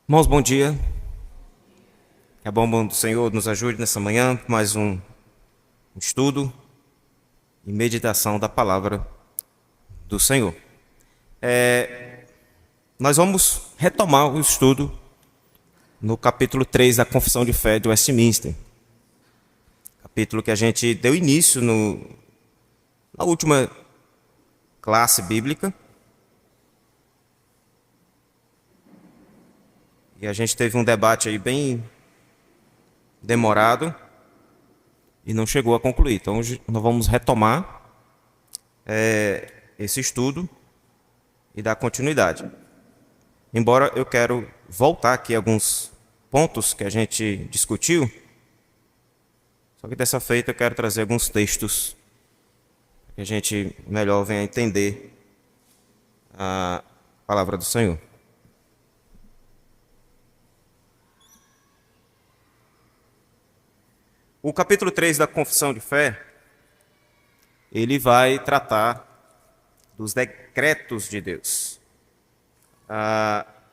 Irmãos, bom dia. É bom do Senhor nos ajude nessa manhã, mais um estudo e meditação da palavra do Senhor. Nós vamos retomar o estudo no capítulo 3 da Confissão de Fé de Westminster. Capítulo que a gente deu início na última classe bíblica. E a gente teve um debate aí bem demorado e não chegou a concluir. Então, hoje nós vamos retomar esse estudo e dar continuidade. Embora eu quero voltar aqui a alguns pontos que a gente discutiu, só que dessa feita eu quero trazer alguns textos que a gente melhor venha entender a palavra do Senhor. O capítulo 3 da Confissão de Fé, ele vai tratar dos decretos de Deus.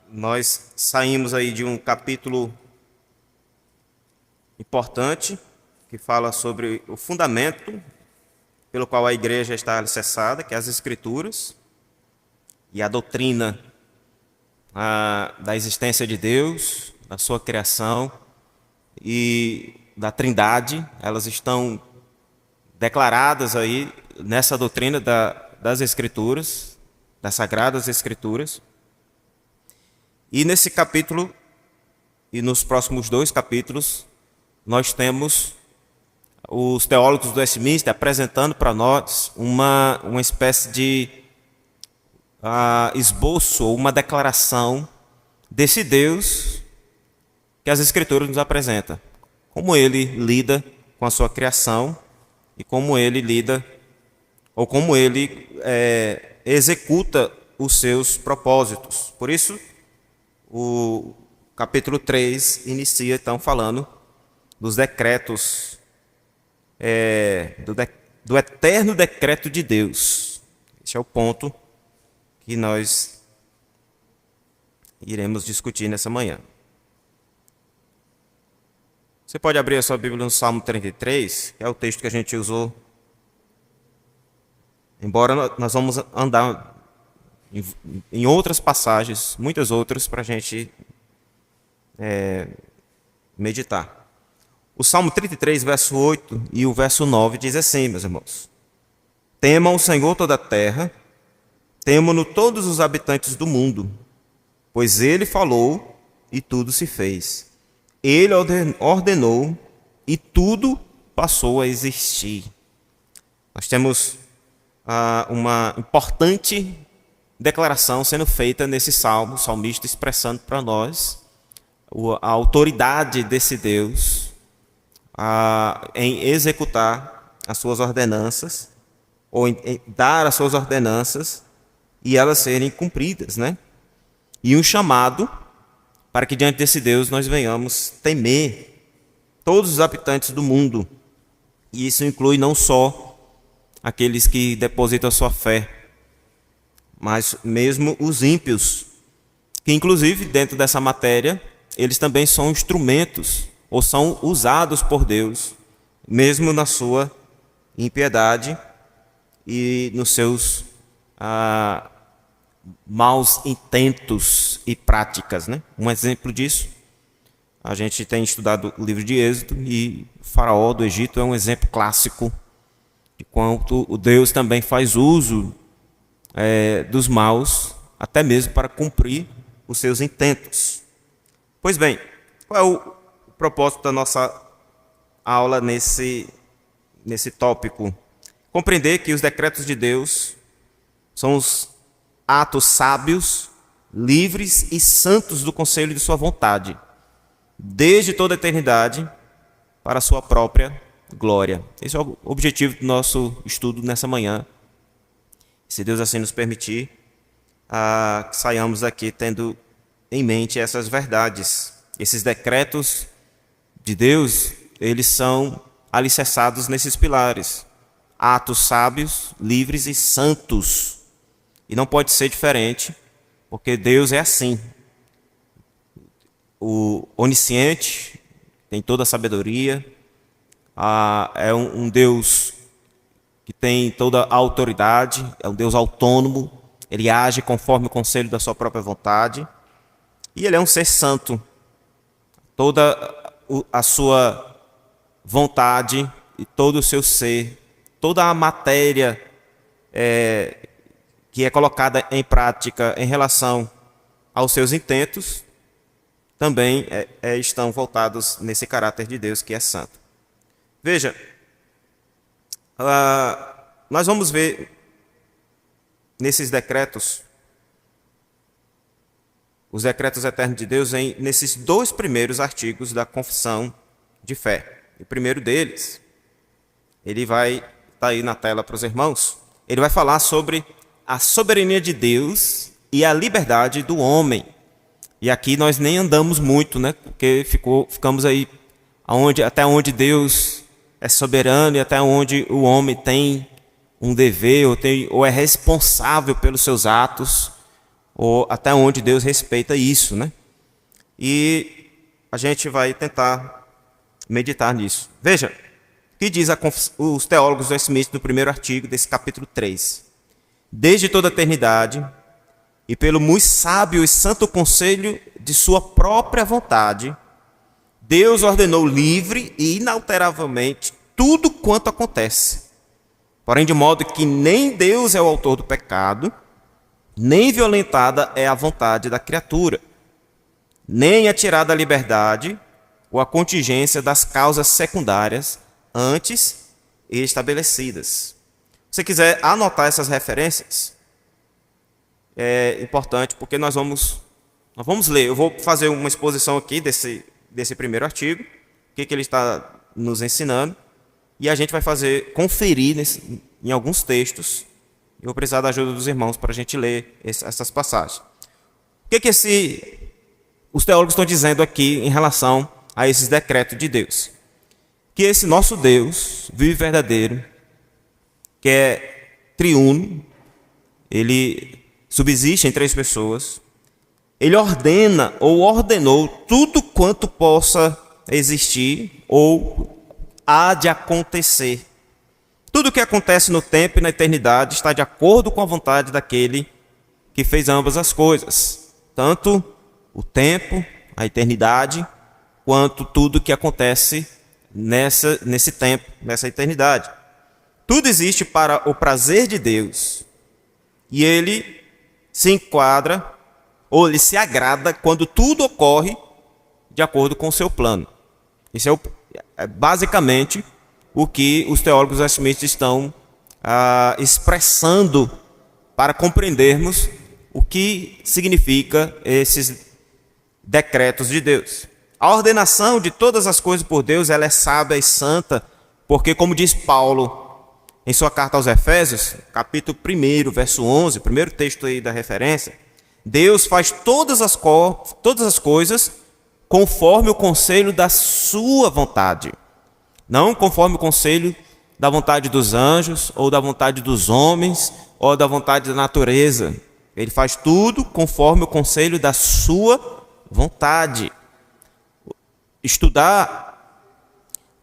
Nós saímos aí de um capítulo importante, que fala sobre o fundamento pelo qual a igreja está alicerçada, que é as Escrituras, e a doutrina da existência de Deus, da sua criação e da Trindade. Elas estão declaradas aí nessa doutrina das Escrituras, das Sagradas Escrituras. E nesse capítulo, e nos próximos 2 capítulos, nós temos os teólogos do Westminster apresentando para nós uma espécie de esboço, ou uma declaração desse Deus que as Escrituras nos apresentam. Como ele lida com a sua criação e como ele lida, ou como ele executa os seus propósitos. Por isso, o capítulo 3 inicia então falando dos decretos, do eterno decreto de Deus. Esse é o ponto que nós iremos discutir nessa manhã. Você pode abrir a sua Bíblia no Salmo 33, que é o texto que a gente usou. Embora nós vamos andar em outras passagens, muitas outras, para a gente meditar. O Salmo 33, verso 8 e o verso 9 diz assim, meus irmãos: Temam o Senhor toda a terra, temam-no todos os habitantes do mundo, pois ele falou e tudo se fez. Ele ordenou e tudo passou a existir. Nós temos uma importante declaração sendo feita nesse salmo, o salmista expressando para nós a autoridade desse Deus em executar as suas ordenanças, ou em dar as suas ordenanças e elas serem cumpridas, né? E um chamado para que diante desse Deus nós venhamos temer todos os habitantes do mundo. E isso inclui não só aqueles que depositam a sua fé, mas mesmo os ímpios, que inclusive dentro dessa matéria, eles também são instrumentos, ou são usados por Deus, mesmo na sua impiedade e nos seus maus intentos e práticas, né? Um exemplo disso, a gente tem estudado o livro de Êxodo, e o faraó do Egito é um exemplo clássico de quanto o Deus também faz uso dos maus, até mesmo para cumprir os seus intentos. Pois bem, qual é o propósito da nossa aula nesse tópico? Compreender que os decretos de Deus são os atos sábios, livres e santos do conselho de sua vontade, desde toda a eternidade, para a sua própria glória. Esse é o objetivo do nosso estudo nessa manhã. Se Deus assim nos permitir, que saiamos daqui tendo em mente essas verdades. Esses decretos de Deus, eles são alicerçados nesses pilares: atos sábios, livres e santos. E não pode ser diferente, porque Deus é assim. o onisciente, tem toda a sabedoria, é um Deus que tem toda a autoridade, é um Deus autônomo, ele age conforme o conselho da sua própria vontade, e ele é um ser santo. Toda a sua vontade e todo o seu ser, toda a matéria que é colocada em prática em relação aos seus intentos, também estão voltados nesse caráter de Deus que é santo. Veja, nós vamos ver nesses decretos, os decretos eternos de Deus, nesses 2 primeiros artigos da confissão de fé. O primeiro deles, ele vai estar aí na tela para os irmãos, ele vai falar sobre a soberania de Deus e a liberdade do homem. E aqui nós nem andamos muito, né? Porque ficamos aí até onde Deus é soberano e até onde o homem tem um dever ou é responsável pelos seus atos, ou até onde Deus respeita isso, né? E a gente vai tentar meditar nisso. Veja, o que diz os teólogos do Smith no primeiro artigo desse capítulo 3. Desde toda a eternidade, e pelo muito sábio e santo conselho de sua própria vontade, Deus ordenou livre e inalteravelmente tudo quanto acontece. Porém, de modo que nem Deus é o autor do pecado, nem violentada é a vontade da criatura, nem é tirada a liberdade ou a contingência das causas secundárias antes estabelecidas. Se você quiser anotar essas referências, é importante porque nós vamos ler. Eu vou fazer uma exposição aqui desse primeiro artigo, o que ele está nos ensinando, e a gente vai conferir em alguns textos. Eu vou precisar da ajuda dos irmãos para a gente ler essas passagens. O que os teólogos estão dizendo aqui em relação a esses decretos de Deus? Que esse nosso Deus vivo e verdadeiro, que é triuno, ele subsiste em 3 pessoas, ele ordena ou ordenou tudo quanto possa existir ou há de acontecer. Tudo o que acontece no tempo e na eternidade está de acordo com a vontade daquele que fez ambas as coisas. Tanto o tempo, a eternidade, quanto tudo o que acontece nesse tempo, nessa eternidade. Tudo existe para o prazer de Deus. E ele se enquadra, ou ele se agrada, quando tudo ocorre de acordo com o seu plano. Isso é basicamente o que os teólogos westminster estão expressando para compreendermos o que significa esses decretos de Deus. A ordenação de todas as coisas por Deus, ela é sábia e santa, porque, como diz Paulo em sua carta aos Efésios, capítulo 1, verso 11, o primeiro texto aí da referência, Deus faz todas as coisas conforme o conselho da sua vontade. Não conforme o conselho da vontade dos anjos, ou da vontade dos homens, ou da vontade da natureza. Ele faz tudo conforme o conselho da sua vontade. Estudar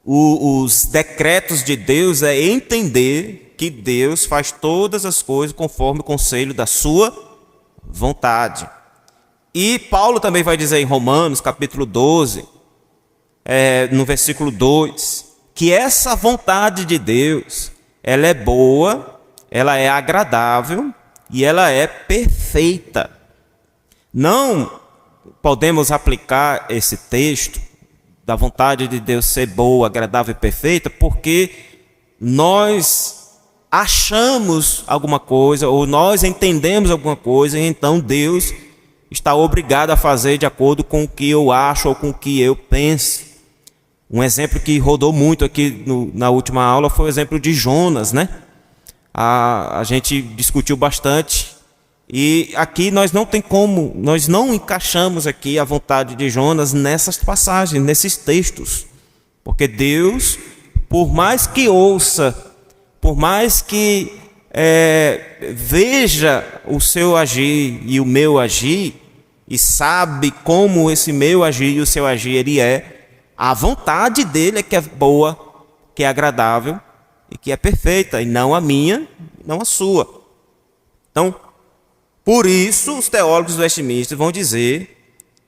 os decretos de Deus é entender que Deus faz todas as coisas conforme o conselho da sua vontade. E Paulo também vai dizer em Romanos, capítulo 12, no versículo 2, que essa vontade de Deus, ela é boa, ela é agradável e ela é perfeita. Não podemos aplicar esse texto da vontade de Deus ser boa, agradável e perfeita, porque nós achamos alguma coisa, ou nós entendemos alguma coisa, e então Deus está obrigado a fazer de acordo com o que eu acho ou com o que eu penso. Um exemplo que rodou muito aqui na última aula foi o exemplo de Jonas, né? A gente discutiu bastante, e aqui nós não encaixamos aqui a vontade de Jonas nessas passagens, nesses textos. Porque Deus, por mais que ouça, por mais que veja o seu agir e o meu agir, e sabe como esse meu agir e o seu agir ele é, a vontade dele é que é boa, que é agradável e que é perfeita, e não a minha, não a sua. Então, por isso, os teólogos do Westminster vão dizer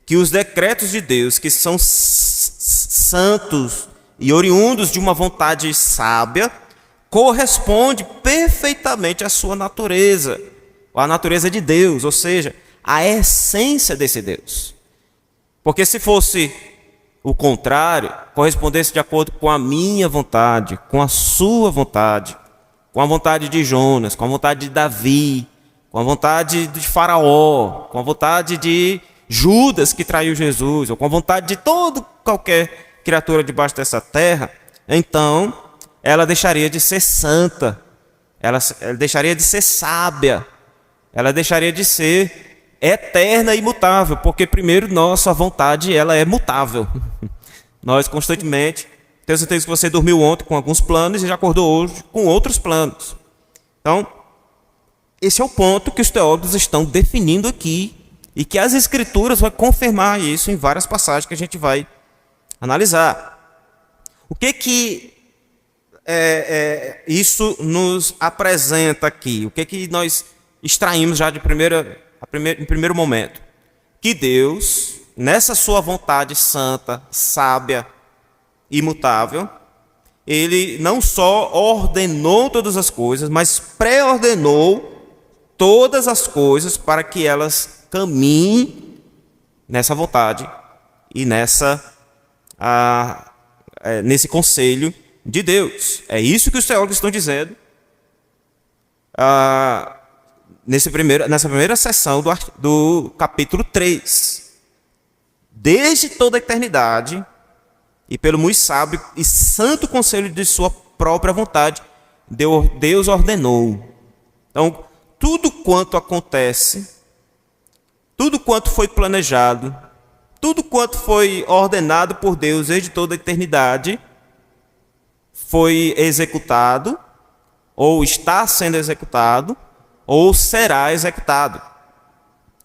que os decretos de Deus, que são santos e oriundos de uma vontade sábia, corresponde perfeitamente à sua natureza, à natureza de Deus, ou seja, à essência desse Deus. Porque se fosse o contrário, correspondesse de acordo com a minha vontade, com a sua vontade, com a vontade de Jonas, com a vontade de Davi, com a vontade de Faraó, com a vontade de Judas que traiu Jesus, ou com a vontade de qualquer criatura debaixo dessa terra, então ela deixaria de ser santa, ela deixaria de ser sábia, ela deixaria de ser eterna e imutável, porque primeiro nossa vontade ela é mutável. Nós constantemente, tenho certeza que você dormiu ontem com alguns planos e já acordou hoje com outros planos. Então, esse é o ponto que os teólogos estão definindo aqui e que as Escrituras vão confirmar isso em várias passagens que a gente vai analisar. O que isso nos apresenta aqui? O que nós extraímos já em primeiro momento? Que Deus, nessa sua vontade santa, sábia, imutável, Ele não só ordenou todas as coisas, mas pré-ordenou todas as coisas para que elas caminhem nessa vontade e nesse conselho de Deus. É isso que os teólogos estão dizendo nessa primeira seção do capítulo 3. Desde toda a eternidade, e pelo muito sábio e santo conselho de sua própria vontade, Deus ordenou. Então, tudo quanto acontece, tudo quanto foi planejado, tudo quanto foi ordenado por Deus desde toda a eternidade, foi executado, ou está sendo executado, ou será executado.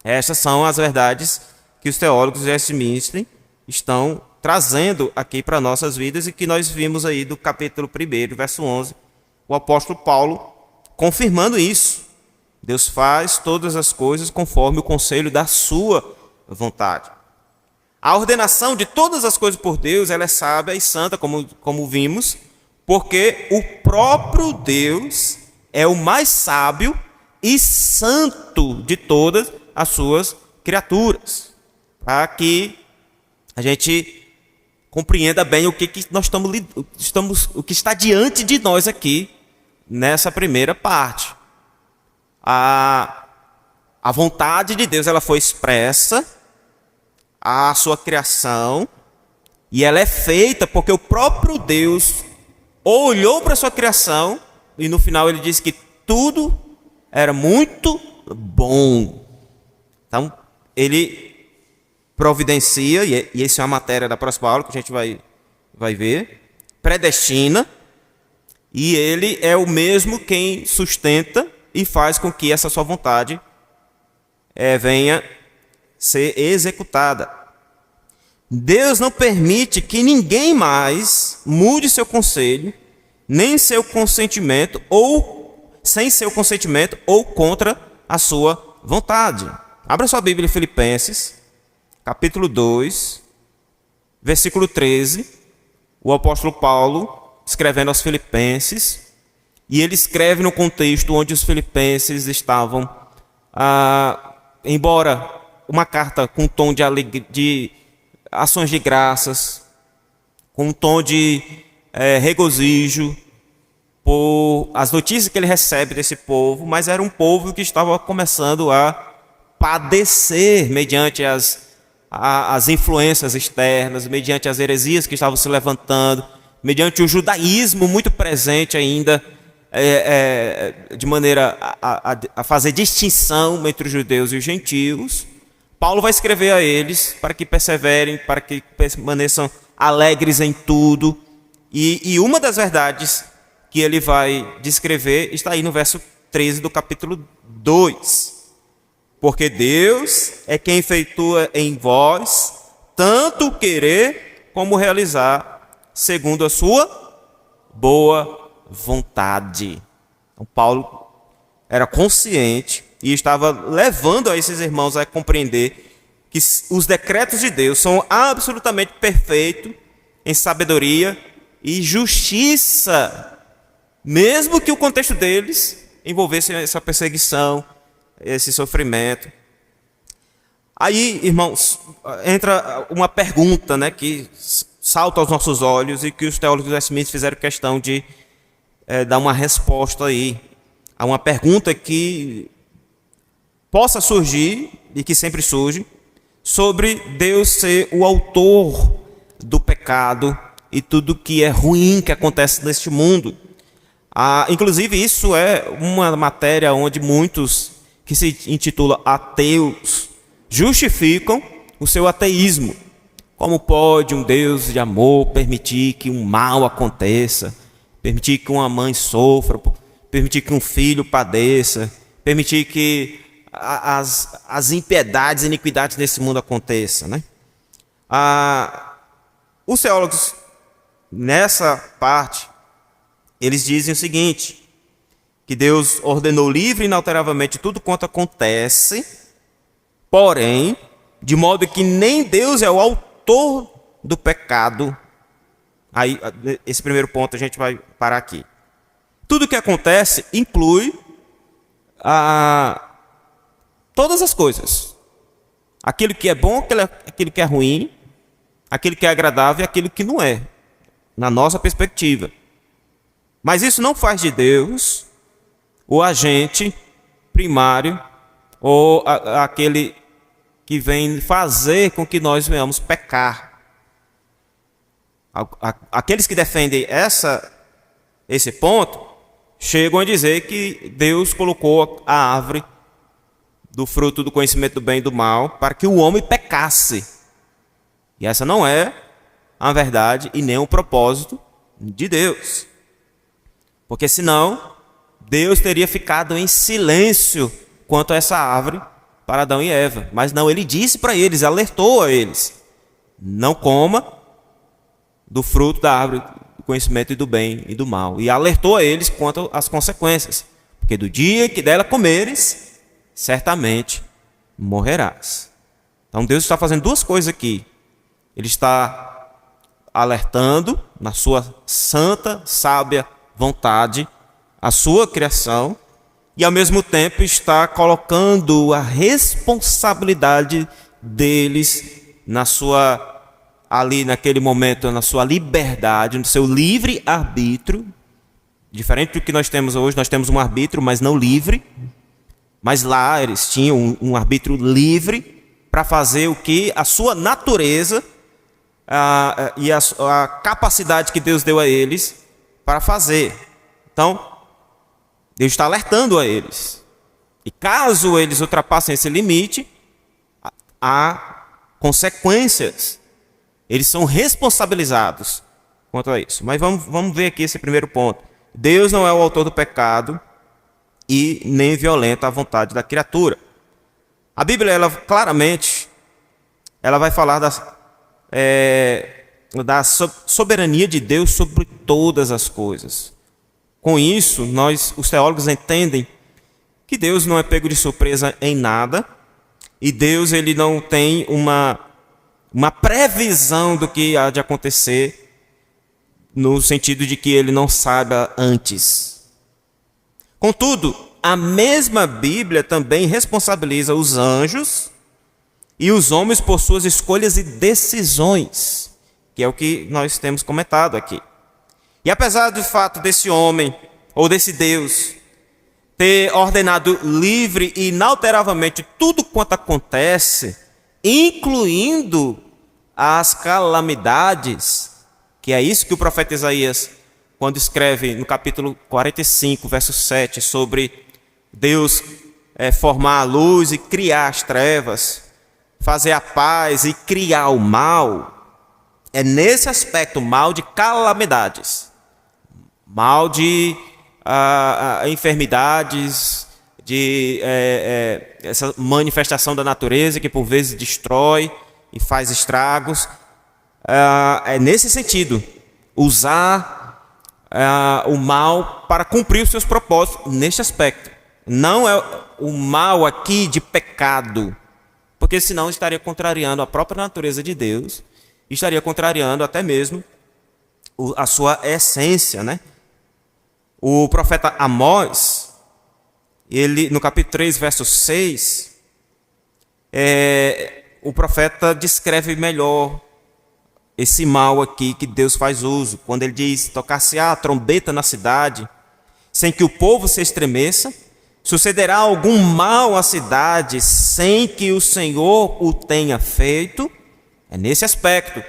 Essas são as verdades que os teólogos de Westminster estão trazendo aqui para nossas vidas e que nós vimos aí do capítulo 1, verso 11, o apóstolo Paulo confirmando isso. Deus faz todas as coisas conforme o conselho da sua vontade. A ordenação de todas as coisas por Deus, ela é sábia e santa, como vimos, porque o próprio Deus é o mais sábio e santo de todas as suas criaturas. Para que a gente compreenda bem o que nós o que está diante de nós aqui nessa primeira parte. A vontade de Deus ela foi expressa, a sua criação, e ela é feita porque o próprio Deus olhou para a sua criação e no final ele disse que tudo era muito bom. Então, ele providencia, e essa é uma matéria da próxima aula que a gente vai ver, predestina, e ele é o mesmo quem sustenta e faz com que essa sua vontade venha ser executada. Deus não permite que ninguém mais mude seu conselho, nem seu consentimento, ou sem seu consentimento, ou contra a sua vontade. Abra sua Bíblia em Filipenses, capítulo 2, versículo 13. O apóstolo Paulo, escrevendo aos Filipenses, e ele escreve no contexto onde os filipenses estavam, embora uma carta com um tom de ações de graças, com um tom de regozijo, por as notícias que ele recebe desse povo, mas era um povo que estava começando a padecer mediante as influências externas, mediante as heresias que estavam se levantando, mediante o judaísmo muito presente ainda, de maneira a fazer distinção entre os judeus e os gentios. Paulo vai escrever a eles para que perseverem, para que permaneçam alegres em tudo. E uma das verdades que ele vai descrever está aí no verso 13 do capítulo 2. Porque Deus é quem efetua em vós tanto o querer como o realizar, segundo a sua boa vontade. Então, Paulo era consciente e estava levando a esses irmãos a compreender que os decretos de Deus são absolutamente perfeitos em sabedoria e justiça, mesmo que o contexto deles envolvesse essa perseguição, esse sofrimento. Aí, irmãos, entra uma pergunta, né, que salta aos nossos olhos e que os teólogos Westminster fizeram questão de dar uma resposta aí. Há uma pergunta que possa surgir, e que sempre surge, sobre Deus ser o autor do pecado e tudo que é ruim que acontece neste mundo. Inclusive, isso é uma matéria onde muitos que se intitulam ateus justificam o seu ateísmo. Como pode um Deus de amor permitir que um mal aconteça, permitir que uma mãe sofra, permitir que um filho padeça, permitir que as impiedades e iniquidades desse mundo aconteçam, né? Os teólogos, nessa parte, eles dizem o seguinte, que Deus ordenou livre e inalteravelmente tudo quanto acontece, porém, de modo que nem Deus é o autor do pecado. Aí, esse primeiro ponto a gente vai parar aqui. Tudo que acontece inclui todas as coisas. Aquilo que é bom, aquilo que é ruim, aquilo que é agradável e aquilo que não é, na nossa perspectiva. Mas isso não faz de Deus o agente primário ou aquele que vem fazer com que nós venhamos pecar. Aqueles que defendem esse ponto chegam a dizer que Deus colocou a árvore do fruto do conhecimento do bem e do mal para que o homem pecasse. E essa não é a verdade e nem o propósito de Deus. Porque senão, Deus teria ficado em silêncio quanto a essa árvore para Adão e Eva. Mas não, ele disse para eles, alertou a eles: não coma do fruto da árvore do conhecimento do bem e do mal. E alertou a eles quanto às consequências. Porque do dia que dela comeres, certamente morrerás. Então Deus está fazendo duas coisas aqui. Ele está alertando na sua santa, sábia vontade a sua criação e ao mesmo tempo está colocando a responsabilidade deles ali naquele momento, na sua liberdade, no seu livre arbítrio. Diferente do que nós temos hoje, nós temos um arbítrio, mas não livre. Mas lá eles tinham um arbítrio livre para fazer o que a sua natureza e a capacidade que Deus deu a eles para fazer. Então, Deus está alertando a eles. E caso eles ultrapassem esse limite, há consequências. Eles são responsabilizados quanto a isso. Mas vamos ver aqui esse primeiro ponto. Deus não é o autor do pecado e nem violenta a vontade da criatura. A Bíblia, ela claramente, ela vai falar da soberania de Deus sobre todas as coisas. Com isso, os teólogos entendem que Deus não é pego de surpresa em nada e Deus ele não tem uma previsão do que há de acontecer no sentido de que ele não saiba antes. Contudo, a mesma Bíblia também responsabiliza os anjos e os homens por suas escolhas e decisões, que é o que nós temos comentado aqui. E apesar do fato desse homem, ou desse Deus, ter ordenado livre e inalteravelmente tudo quanto acontece, incluindo as calamidades, que é isso que o profeta Isaías, quando escreve no capítulo 45, verso 7, sobre Deus formar a luz e criar as trevas, fazer a paz e criar o mal, é nesse aspecto, mal de calamidades, mal de enfermidades, essa manifestação da natureza que por vezes destrói e faz estragos. É nesse sentido, usar o mal para cumprir os seus propósitos neste aspecto. Não é o mal aqui de pecado, porque senão estaria contrariando a própria natureza de Deus, estaria contrariando até mesmo a sua essência, né? O profeta Amós, ele, no capítulo 3, verso 6, o profeta descreve melhor esse mal aqui que Deus faz uso, quando ele diz: tocar-se-á a trombeta na cidade, sem que o povo se estremeça, sucederá algum mal à cidade, sem que o Senhor o tenha feito. É nesse aspecto,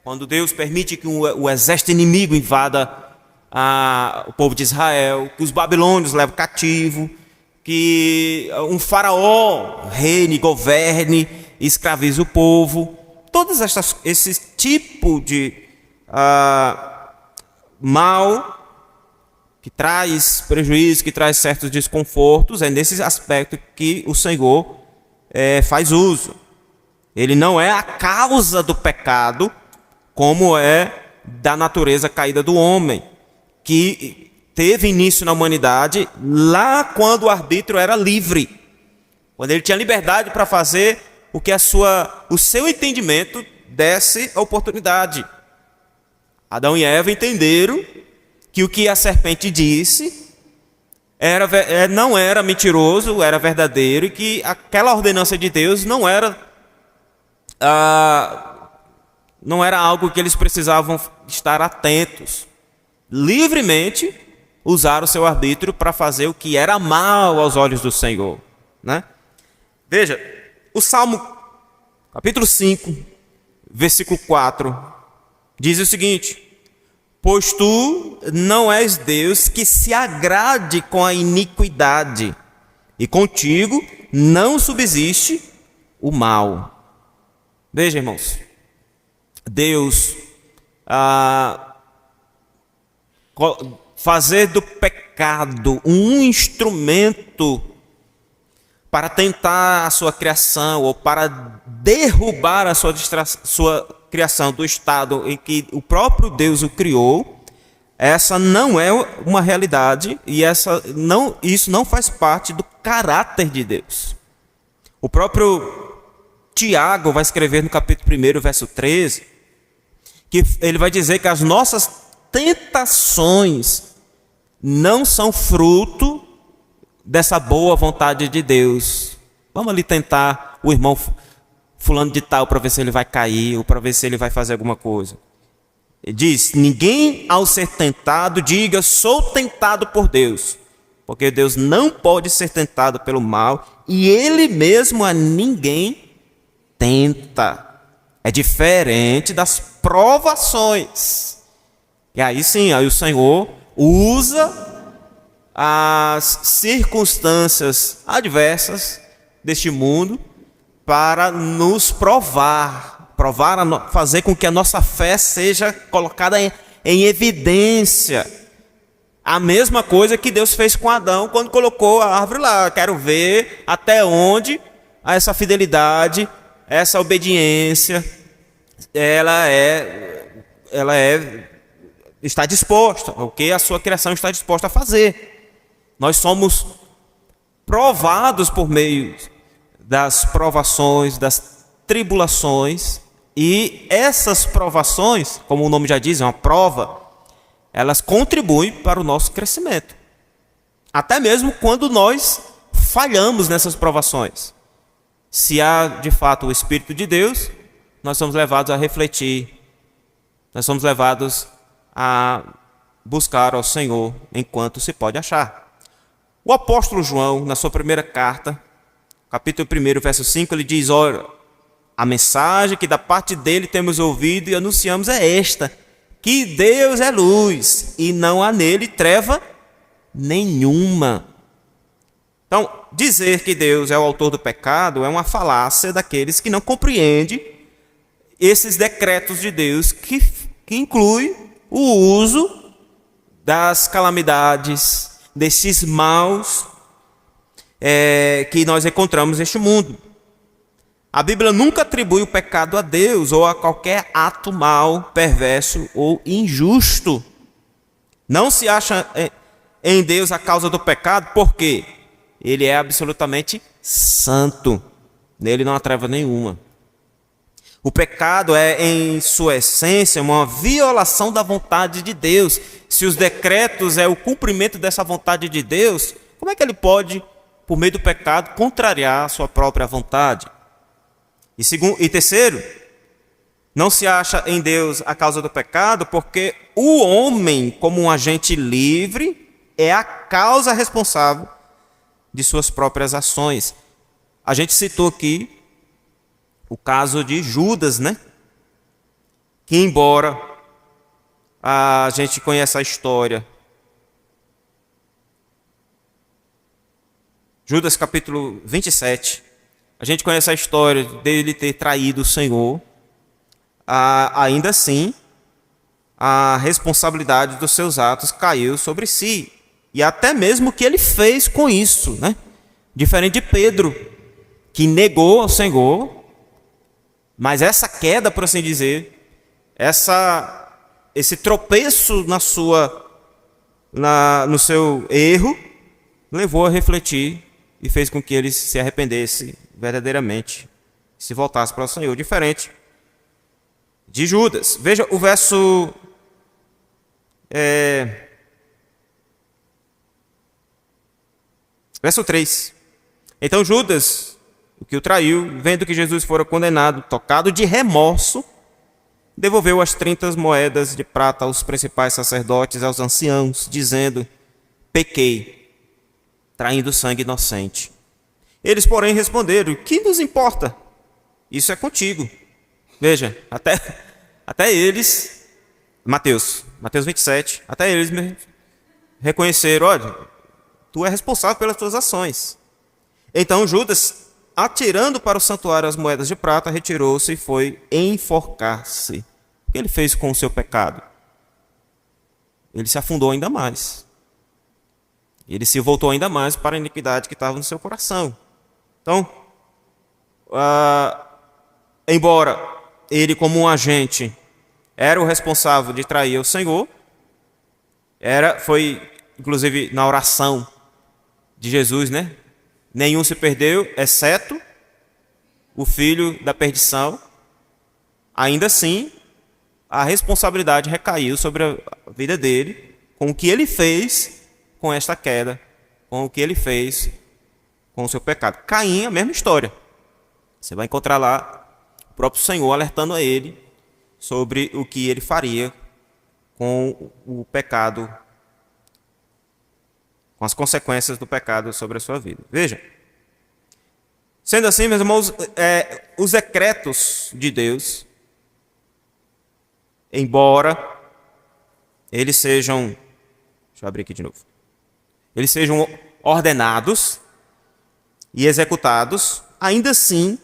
quando Deus permite que o exército inimigo invada o povo de Israel, que os babilônios levem cativo, que um faraó reine, governe, escravize o povo. Todos esse tipo de mal que traz prejuízo, que traz certos desconfortos, é nesse aspecto que o Senhor faz uso. Ele não é a causa do pecado, como é da natureza caída do homem, que teve início na humanidade lá quando o arbítrio era livre, quando ele tinha liberdade para fazer o que o seu entendimento desse a oportunidade. Adão e Eva entenderam que o que a serpente disse não era mentiroso, era verdadeiro, e que aquela ordenança de Deus não era algo que eles precisavam estar atentos. Livremente usaram o seu arbítrio para fazer o que era mal aos olhos do Senhor, né? Veja, o Salmo, capítulo 5, versículo 4, diz o seguinte: pois tu não és Deus que se agrade com a iniquidade, e contigo não subsiste o mal. Veja, irmãos, Deus fazer do pecado um instrumento para tentar a sua criação, ou para derrubar a sua criação do estado em que o próprio Deus o criou, essa não é uma realidade, e isso não faz parte do caráter de Deus. O próprio Tiago vai escrever no capítulo 1, verso 13, que ele vai dizer que as nossas tentações não são fruto dessa boa vontade de Deus. Vamos ali tentar o irmão fulano de tal para ver se ele vai cair, ou para ver se ele vai fazer alguma coisa. Ele diz: ninguém ao ser tentado diga sou tentado por Deus, porque Deus não pode ser tentado pelo mal, e ele mesmo a ninguém tenta. É diferente das provações. E aí sim, aí o Senhor usa as circunstâncias adversas deste mundo para nos provar, fazer com que a nossa fé seja colocada em evidência. A mesma coisa que Deus fez com Adão quando colocou a árvore lá. Quero ver até onde essa fidelidade, essa obediência, está disposta, o que a sua criação está disposta a fazer. Nós somos provados por meio das provações, das tribulações, e essas provações, como o nome já diz, é uma prova, elas contribuem para o nosso crescimento. Até mesmo quando nós falhamos nessas provações. Se há de fato o Espírito de Deus, nós somos levados a refletir, nós somos levados a buscar ao Senhor enquanto se pode achar. O apóstolo João, na sua primeira carta, capítulo 1, verso 5, ele diz: olha, a mensagem que da parte dele temos ouvido e anunciamos é esta, que Deus é luz e não há nele treva nenhuma. Então, dizer que Deus é o autor do pecado é uma falácia daqueles que não compreendem esses decretos de Deus, que inclui o uso das calamidades, desses maus, que nós encontramos neste mundo. A Bíblia nunca atribui o pecado a Deus ou a qualquer ato mau, perverso ou injusto. Não se acha em Deus a causa do pecado, porque Ele é absolutamente santo. Nele não há treva nenhuma. O pecado é, em sua essência, uma violação da vontade de Deus. Se os decretos é o cumprimento dessa vontade de Deus, como é que ele pode, por meio do pecado, contrariar a sua própria vontade? E terceiro, não se acha em Deus a causa do pecado, porque o homem, como um agente livre, é a causa responsável de suas próprias ações. A gente citou aqui o caso de Judas, né? Que embora a gente conheça a história, Judas capítulo 27, a gente conhece a história dele ter traído o Senhor, ainda assim, a responsabilidade dos seus atos caiu sobre si. E até mesmo o que ele fez com isso, né? Diferente de Pedro, que negou ao Senhor, mas essa queda, por assim dizer, esse tropeço no seu erro, levou a refletir e fez com que ele se arrependesse verdadeiramente, se voltasse para o Senhor, diferente de Judas. Veja o verso 3. Então Judas, o que o traiu, vendo que Jesus fora condenado, tocado de remorso, devolveu as 30 moedas de prata aos principais sacerdotes, aos anciãos, dizendo: pequei, traindo sangue inocente. Eles, porém, responderam: que nos importa? Isso é contigo. Veja, até eles, Mateus 27, até eles me reconheceram: olha, tu é responsável pelas tuas ações. Então Judas, atirando para o santuário as moedas de prata, retirou-se e foi enforcar-se. O que ele fez com o seu pecado? Ele se afundou ainda mais. Ele se voltou ainda mais para a iniquidade que estava no seu coração. Então, embora ele, como um agente, era o responsável de trair o Senhor, foi, inclusive, na oração de Jesus, né? Nenhum se perdeu, exceto o filho da perdição. Ainda assim, a responsabilidade recaiu sobre a vida dele, com o que ele fez com esta queda, com o que ele fez com o seu pecado. Caim, a mesma história. Você vai encontrar lá o próprio Senhor alertando a ele sobre o que ele faria com o pecado, com as consequências do pecado sobre a sua vida. Veja, sendo assim, meus irmãos, os decretos de Deus, embora eles sejam, deixa eu abrir aqui de novo, eles sejam ordenados e executados, ainda assim,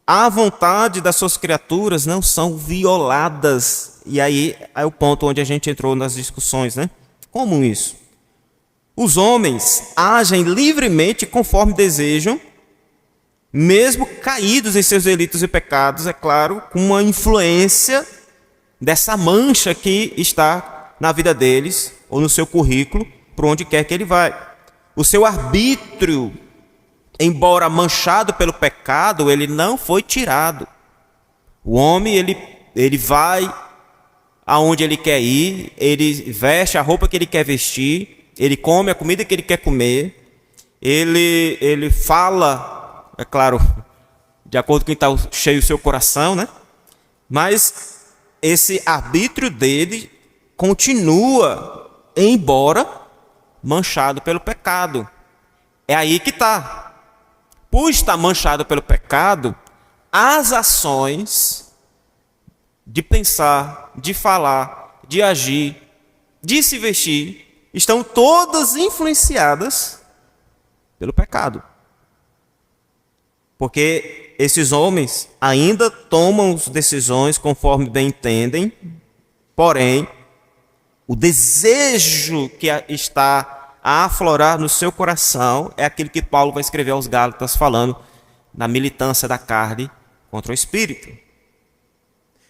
a vontade das suas criaturas não são violadas. E aí é o ponto onde a gente entrou nas discussões, né? Como isso? Os homens agem livremente conforme desejam, mesmo caídos em seus delitos e pecados, é claro, com uma influência dessa mancha que está na vida deles, ou no seu currículo, por onde quer que ele vai. O seu arbítrio, embora manchado pelo pecado, ele não foi tirado. O homem, ele vai aonde ele quer ir, ele veste a roupa que ele quer vestir, ele come a comida que ele quer comer, ele fala, é claro, de acordo com quem está cheio o seu coração, né? Mas esse arbítrio dele continua, embora manchado pelo pecado. É aí que está. Por estar manchado pelo pecado, as ações de pensar, de falar, de agir, de se vestir, estão todas influenciadas pelo pecado. Porque esses homens ainda tomam as decisões conforme bem entendem, porém, o desejo que está a aflorar no seu coração é aquilo que Paulo vai escrever aos Gálatas, falando da militância da carne contra o espírito.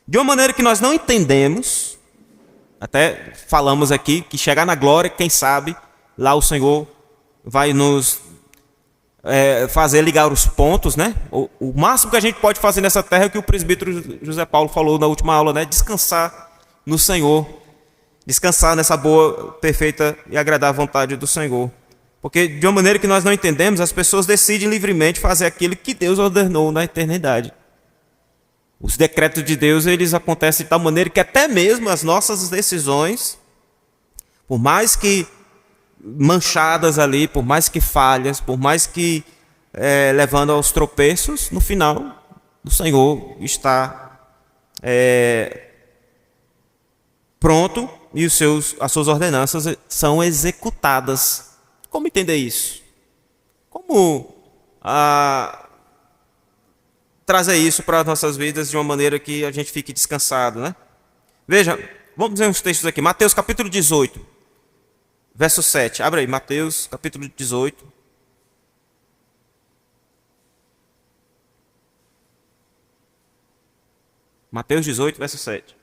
De uma maneira que nós não entendemos, até falamos aqui que chegar na glória, quem sabe, lá o Senhor vai nos fazer ligar os pontos, né? O máximo que a gente pode fazer nessa terra é o que o presbítero José Paulo falou na última aula, né? Descansar no Senhor, descansar nessa boa, perfeita e agradável vontade do Senhor. Porque de uma maneira que nós não entendemos, as pessoas decidem livremente fazer aquilo que Deus ordenou na eternidade. Os decretos de Deus, eles acontecem de tal maneira que até mesmo as nossas decisões, por mais que manchadas ali, por mais que falhas, por mais que levando aos tropeços, no final o Senhor está pronto e as suas ordenanças são executadas. Como entender isso? Como trazer isso para as nossas vidas de uma maneira que a gente fique descansado, né? Veja, vamos ver uns textos aqui. Mateus capítulo 18, verso 7. Abre aí, Mateus capítulo 18. Mateus 18, verso 7.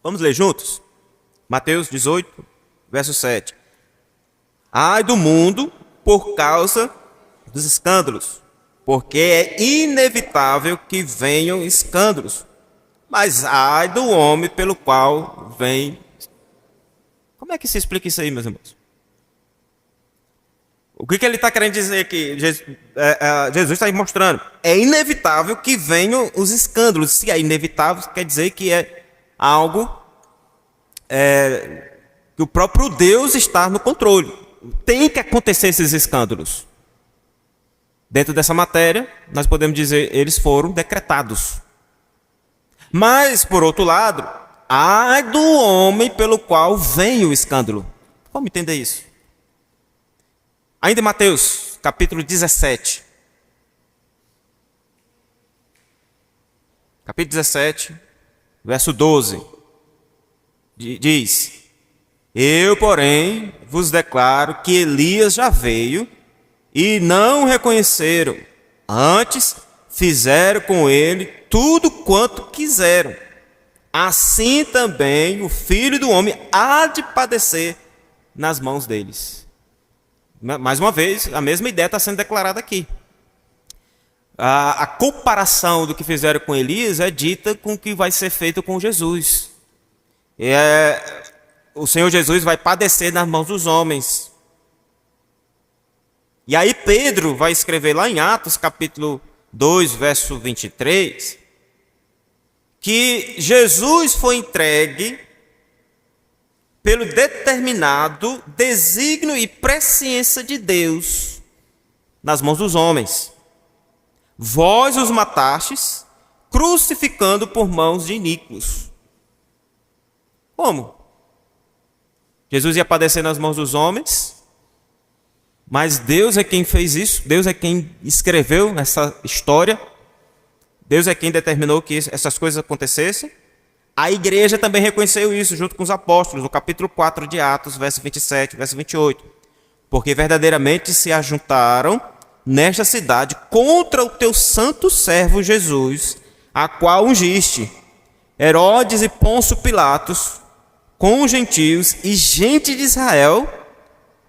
Vamos ler juntos? Mateus 18, verso 7. Ai do mundo por causa dos escândalos, porque é inevitável que venham escândalos. Mas ai do homem pelo qual vem. Como é que se explica isso aí, meus irmãos? O que ele está querendo dizer aqui? Jesus está mostrando. É inevitável que venham os escândalos. Se é inevitável, quer dizer que é algo que o próprio Deus está no controle. Tem que acontecer esses escândalos. Dentro dessa matéria, nós podemos dizer, eles foram decretados. Mas, por outro lado, ai do homem pelo qual vem o escândalo. Como entender isso? Ainda em Mateus, capítulo 17. Capítulo 17, verso 12. Diz: Eu, porém, vos declaro que Elias já veio e não reconheceram. Antes, fizeram com ele tudo quanto quiseram. Assim também o Filho do Homem há de padecer nas mãos deles. Mais uma vez, a mesma ideia está sendo declarada aqui. A comparação do que fizeram com Elias é dita com o que vai ser feito com Jesus. O Senhor Jesus vai padecer nas mãos dos homens. E aí Pedro vai escrever lá em Atos, capítulo 2, verso 23, que Jesus foi entregue pelo determinado desígnio e presciência de Deus nas mãos dos homens. Vós os matastes, crucificando por mãos de iníquos. Como? Jesus ia padecer nas mãos dos homens, mas Deus é quem fez isso, Deus é quem escreveu essa história, Deus é quem determinou que essas coisas acontecessem. A igreja também reconheceu isso junto com os apóstolos, no capítulo 4 de Atos, verso 27, verso 28. Porque verdadeiramente se ajuntaram nesta cidade contra o teu santo servo Jesus, a qual ungiste, Herodes e Pôncio Pilatos, com os gentios e gente de Israel,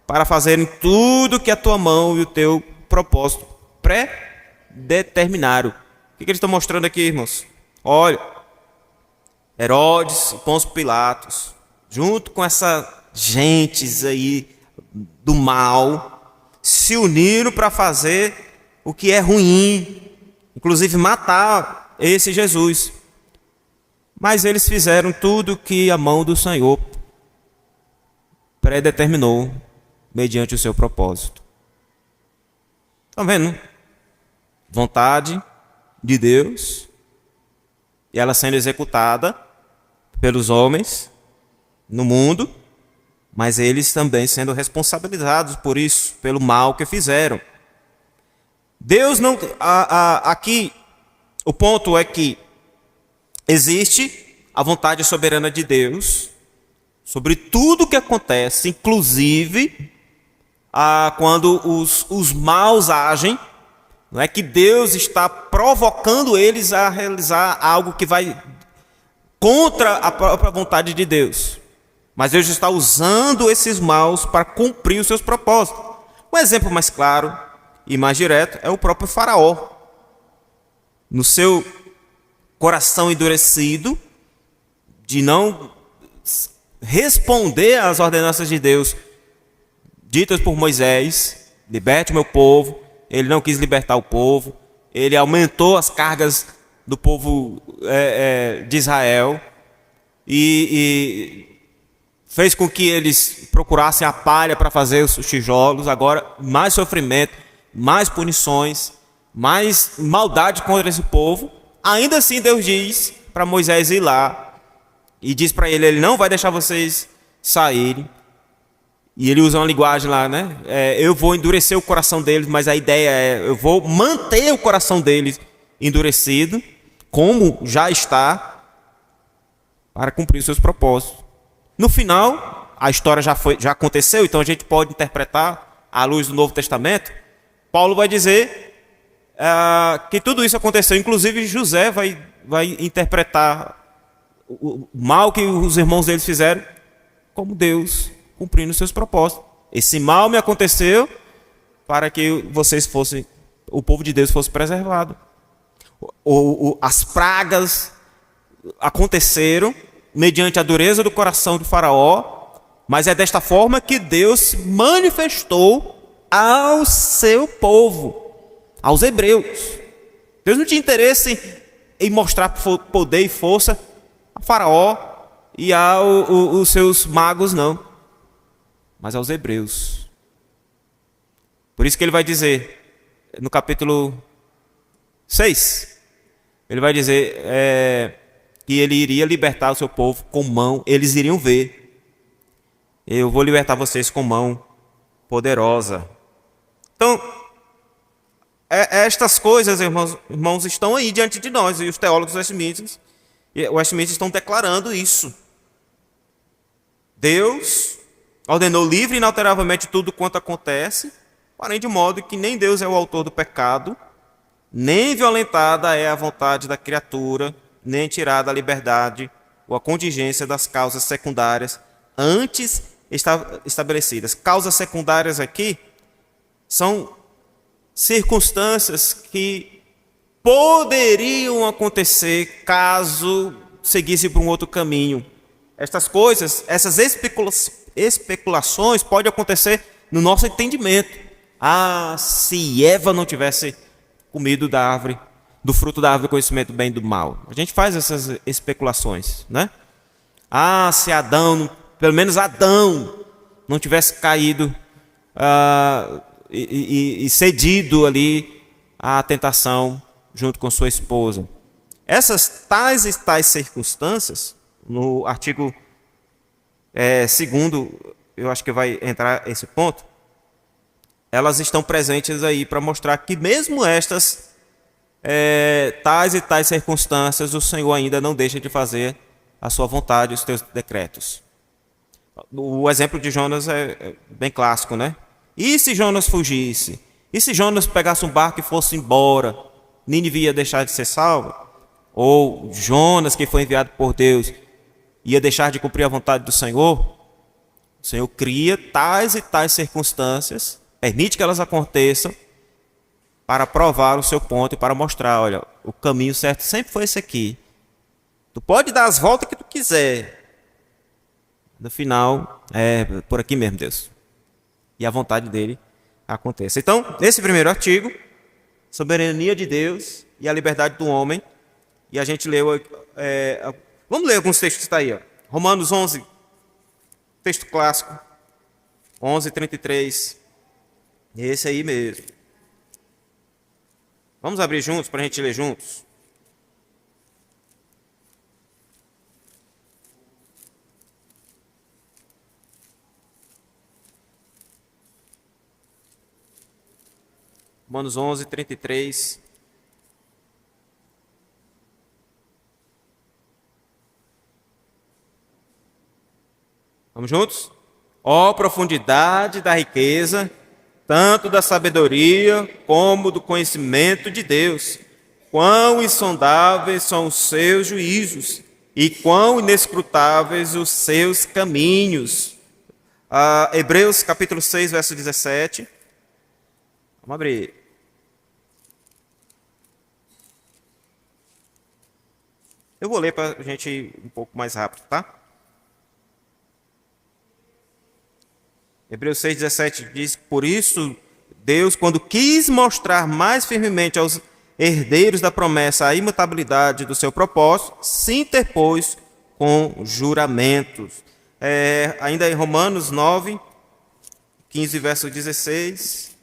para fazerem tudo que a tua mão e o teu propósito pré-determinaram. O que eles estão mostrando aqui, irmãos? Olha, Herodes e Pôncio Pilatos, junto com essas gentes aí do mal, se uniram para fazer o que é ruim, inclusive matar esse Jesus. Mas eles fizeram tudo o que a mão do Senhor predeterminou, mediante o seu propósito. Estão vendo? Vontade de Deus, e ela sendo executada pelos homens no mundo, mas eles também sendo responsabilizados por isso, pelo mal que fizeram. Deus não... Aqui, o ponto é que Existe a vontade soberana de Deus sobre tudo o que acontece, inclusive quando os maus agem. Não é que Deus está provocando eles a realizar algo que vai contra a própria vontade de Deus. Mas Deus está usando esses maus para cumprir os seus propósitos. Um exemplo mais claro e mais direto é o próprio Faraó. No seu coração endurecido, de não responder às ordenanças de Deus ditas por Moisés, liberte o meu povo. Ele não quis libertar o povo. Ele aumentou as cargas do povo de Israel e fez com que eles procurassem a palha para fazer os tijolos. Agora, mais sofrimento, mais punições, mais maldade contra esse povo. Ainda assim, Deus diz para Moisés ir lá e diz para ele não vai deixar vocês saírem. E ele usa uma linguagem lá, né? Eu vou endurecer o coração deles, mas a ideia é eu vou manter o coração deles endurecido, como já está, para cumprir os seus propósitos. No final, a história já aconteceu, então a gente pode interpretar à luz do Novo Testamento. Paulo vai dizer que tudo isso aconteceu, inclusive José vai interpretar o mal que os irmãos deles fizeram como Deus cumprindo os seus propósitos. Esse mal me aconteceu para que o povo de Deus fosse preservado. As pragas aconteceram mediante a dureza do coração do Faraó, mas é desta forma que Deus se manifestou ao seu povo, aos hebreus. Deus não tinha interesse em mostrar poder e força a Faraó e aos seus magos, não, mas aos hebreus. Por isso que ele vai dizer, no capítulo 6, ele vai dizer que ele iria libertar o seu povo com mão, eles iriam ver. Eu vou libertar vocês com mão poderosa. Então, estas coisas, irmãos, estão aí diante de nós, e os teólogos Westminster estão declarando isso. Deus ordenou livre e inalteravelmente tudo quanto acontece, porém de modo que nem Deus é o autor do pecado, nem violentada é a vontade da criatura, nem tirada a liberdade ou a contingência das causas secundárias antes estabelecidas. Causas secundárias aqui são circunstâncias que poderiam acontecer caso seguisse por um outro caminho. Estas coisas, essas especulações podem acontecer no nosso entendimento. Se Eva não tivesse comido do fruto da árvore do conhecimento do bem e do mal. A gente faz essas especulações, né? Se Adão, pelo menos Adão, não tivesse caído e cedido ali à tentação junto com sua esposa. Essas tais circunstâncias, no artigo 2º, eu acho que vai entrar esse ponto, elas estão presentes aí para mostrar que mesmo estas tais e tais circunstâncias, o Senhor ainda não deixa de fazer a sua vontade, os teus decretos. O exemplo de Jonas é bem clássico, né? E se Jonas fugisse? E se Jonas pegasse um barco e fosse embora? Nínive ia deixar de ser salvo? Ou Jonas, que foi enviado por Deus, ia deixar de cumprir a vontade do Senhor? O Senhor cria tais e tais circunstâncias, permite que elas aconteçam, para provar o seu ponto e para mostrar, olha, o caminho certo sempre foi esse aqui. Tu pode dar as voltas que tu quiser. No final, é por aqui mesmo, Deus. E a vontade dele aconteça. Então, nesse primeiro artigo, soberania de Deus e a liberdade do homem. E a gente leu... vamos ler alguns textos que está aí. Ó. Romanos 11, texto clássico. 11:33. Esse aí mesmo. Vamos abrir juntos para a gente ler juntos? Romanos 11:33. Vamos juntos? Ó profundidade da riqueza, tanto da sabedoria como do conhecimento de Deus. Quão insondáveis são os seus juízos e quão inescrutáveis os seus caminhos. Hebreus capítulo 6, verso 17. Vamos abrir. Eu vou ler para a gente ir um pouco mais rápido, tá? Hebreus 6,17 diz: por isso, Deus, quando quis mostrar mais firmemente aos herdeiros da promessa a imutabilidade do seu propósito, se interpôs com juramentos. Ainda em Romanos 9, 15, verso 16.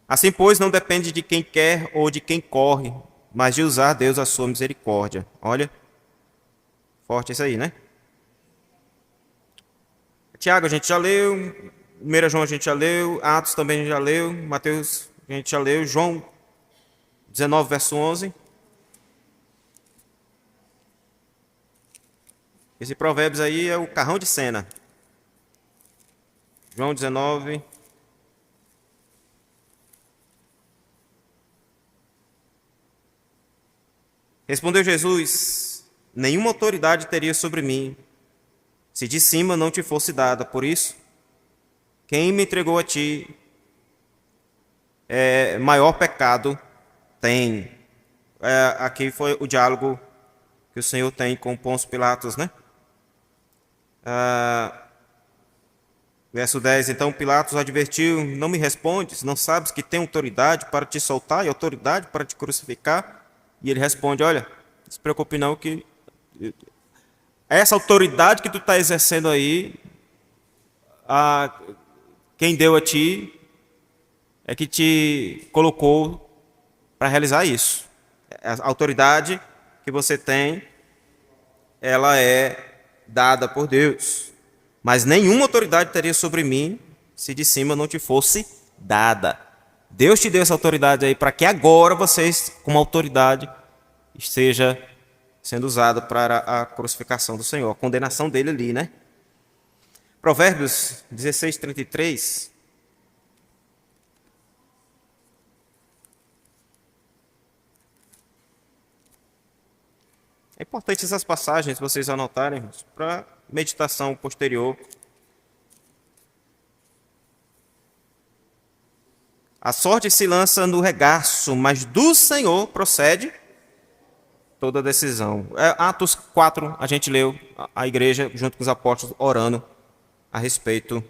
Assim, pois, não depende de quem quer ou de quem corre, mas de usar Deus a sua misericórdia. Olha, forte isso aí, né? Tiago, a gente já leu. 1 João a gente já leu. Atos também a gente já leu. Mateus a gente já leu. João 19, verso 11. Esse Provérbios aí é o carrão de cena. João 19. Respondeu Jesus: nenhuma autoridade teria sobre mim, se de cima não te fosse dada. Por isso, quem me entregou a ti, maior pecado tem. Aqui foi o diálogo que o Senhor tem com Pôncio Pilatos, né? Verso 10, então Pilatos advertiu: não me respondes, não sabes que tenho autoridade para te soltar e autoridade para te crucificar? E ele responde: olha, não se preocupe não, que essa autoridade que tu está exercendo aí, quem deu a ti é que te colocou para realizar isso. A autoridade que você tem, ela é dada por Deus. Mas nenhuma autoridade teria sobre mim se de cima não te fosse dada. Deus te deu essa autoridade aí para que agora vocês, com uma autoridade, esteja sendo usada para a crucificação do Senhor, a condenação dele ali, né? Provérbios 16, 33. É importante essas passagens vocês anotarem para meditação posterior. A sorte se lança no regaço, mas do Senhor procede toda decisão. Atos 4, a gente leu a igreja, junto com os apóstolos, orando a respeito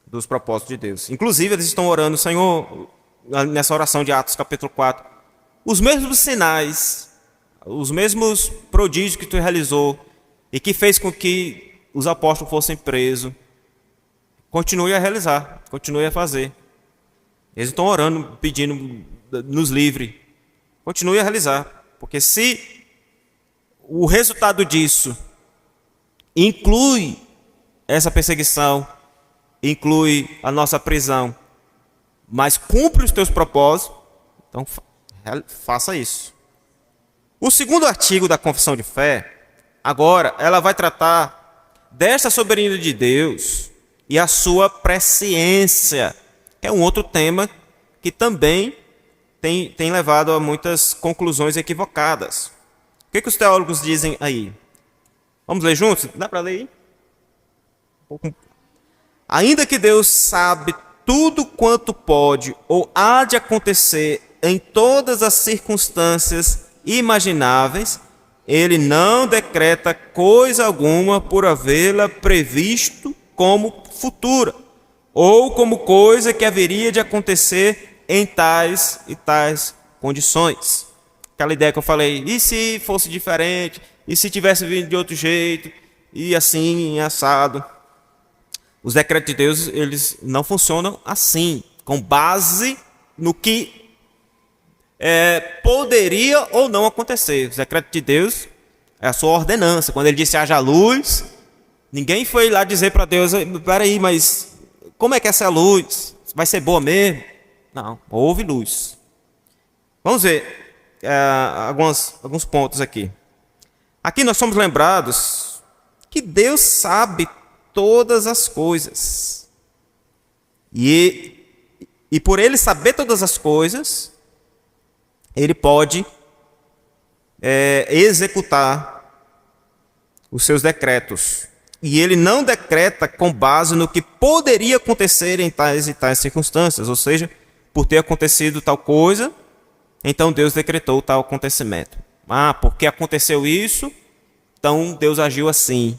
dos propósitos de Deus. Inclusive, eles estão orando: Senhor, nessa oração de Atos capítulo 4, os mesmos sinais, os mesmos prodígios que tu realizou e que fez com que os apóstolos fossem presos, continue a realizar, continue a fazer. Eles estão orando, pedindo, nos livre. Continue a realizar. Porque se o resultado disso inclui essa perseguição, inclui a nossa prisão, mas cumpre os teus propósitos, então faça isso. O segundo artigo da Confissão de Fé, agora, ela vai tratar desta soberania de Deus e a sua presciência, que é um outro tema que também tem levado a muitas conclusões equivocadas. O que os teólogos dizem aí? Vamos ler juntos? Dá para ler aí? Ainda que Deus sabe tudo quanto pode ou há de acontecer em todas as circunstâncias imagináveis, ele não decreta coisa alguma por havê-la previsto como futura, ou como coisa que haveria de acontecer em tais e tais condições. Aquela ideia que eu falei: e se fosse diferente? E se tivesse vindo de outro jeito? E assim, assado. Os decretos de Deus, eles não funcionam assim, com base no que poderia ou não acontecer. Os decretos de Deus é a sua ordenança. Quando ele disse haja luz, ninguém foi lá dizer para Deus: peraí, mas como é que essa luz vai ser boa mesmo? Não, houve luz. Vamos ver alguns pontos aqui. Aqui nós somos lembrados que Deus sabe todas as coisas. E por Ele saber todas as coisas, Ele pode executar os seus decretos. E Ele não decreta com base no que poderia acontecer em tais e tais circunstâncias. Ou seja, por ter acontecido tal coisa, então Deus decretou tal acontecimento. Porque aconteceu isso, então Deus agiu assim.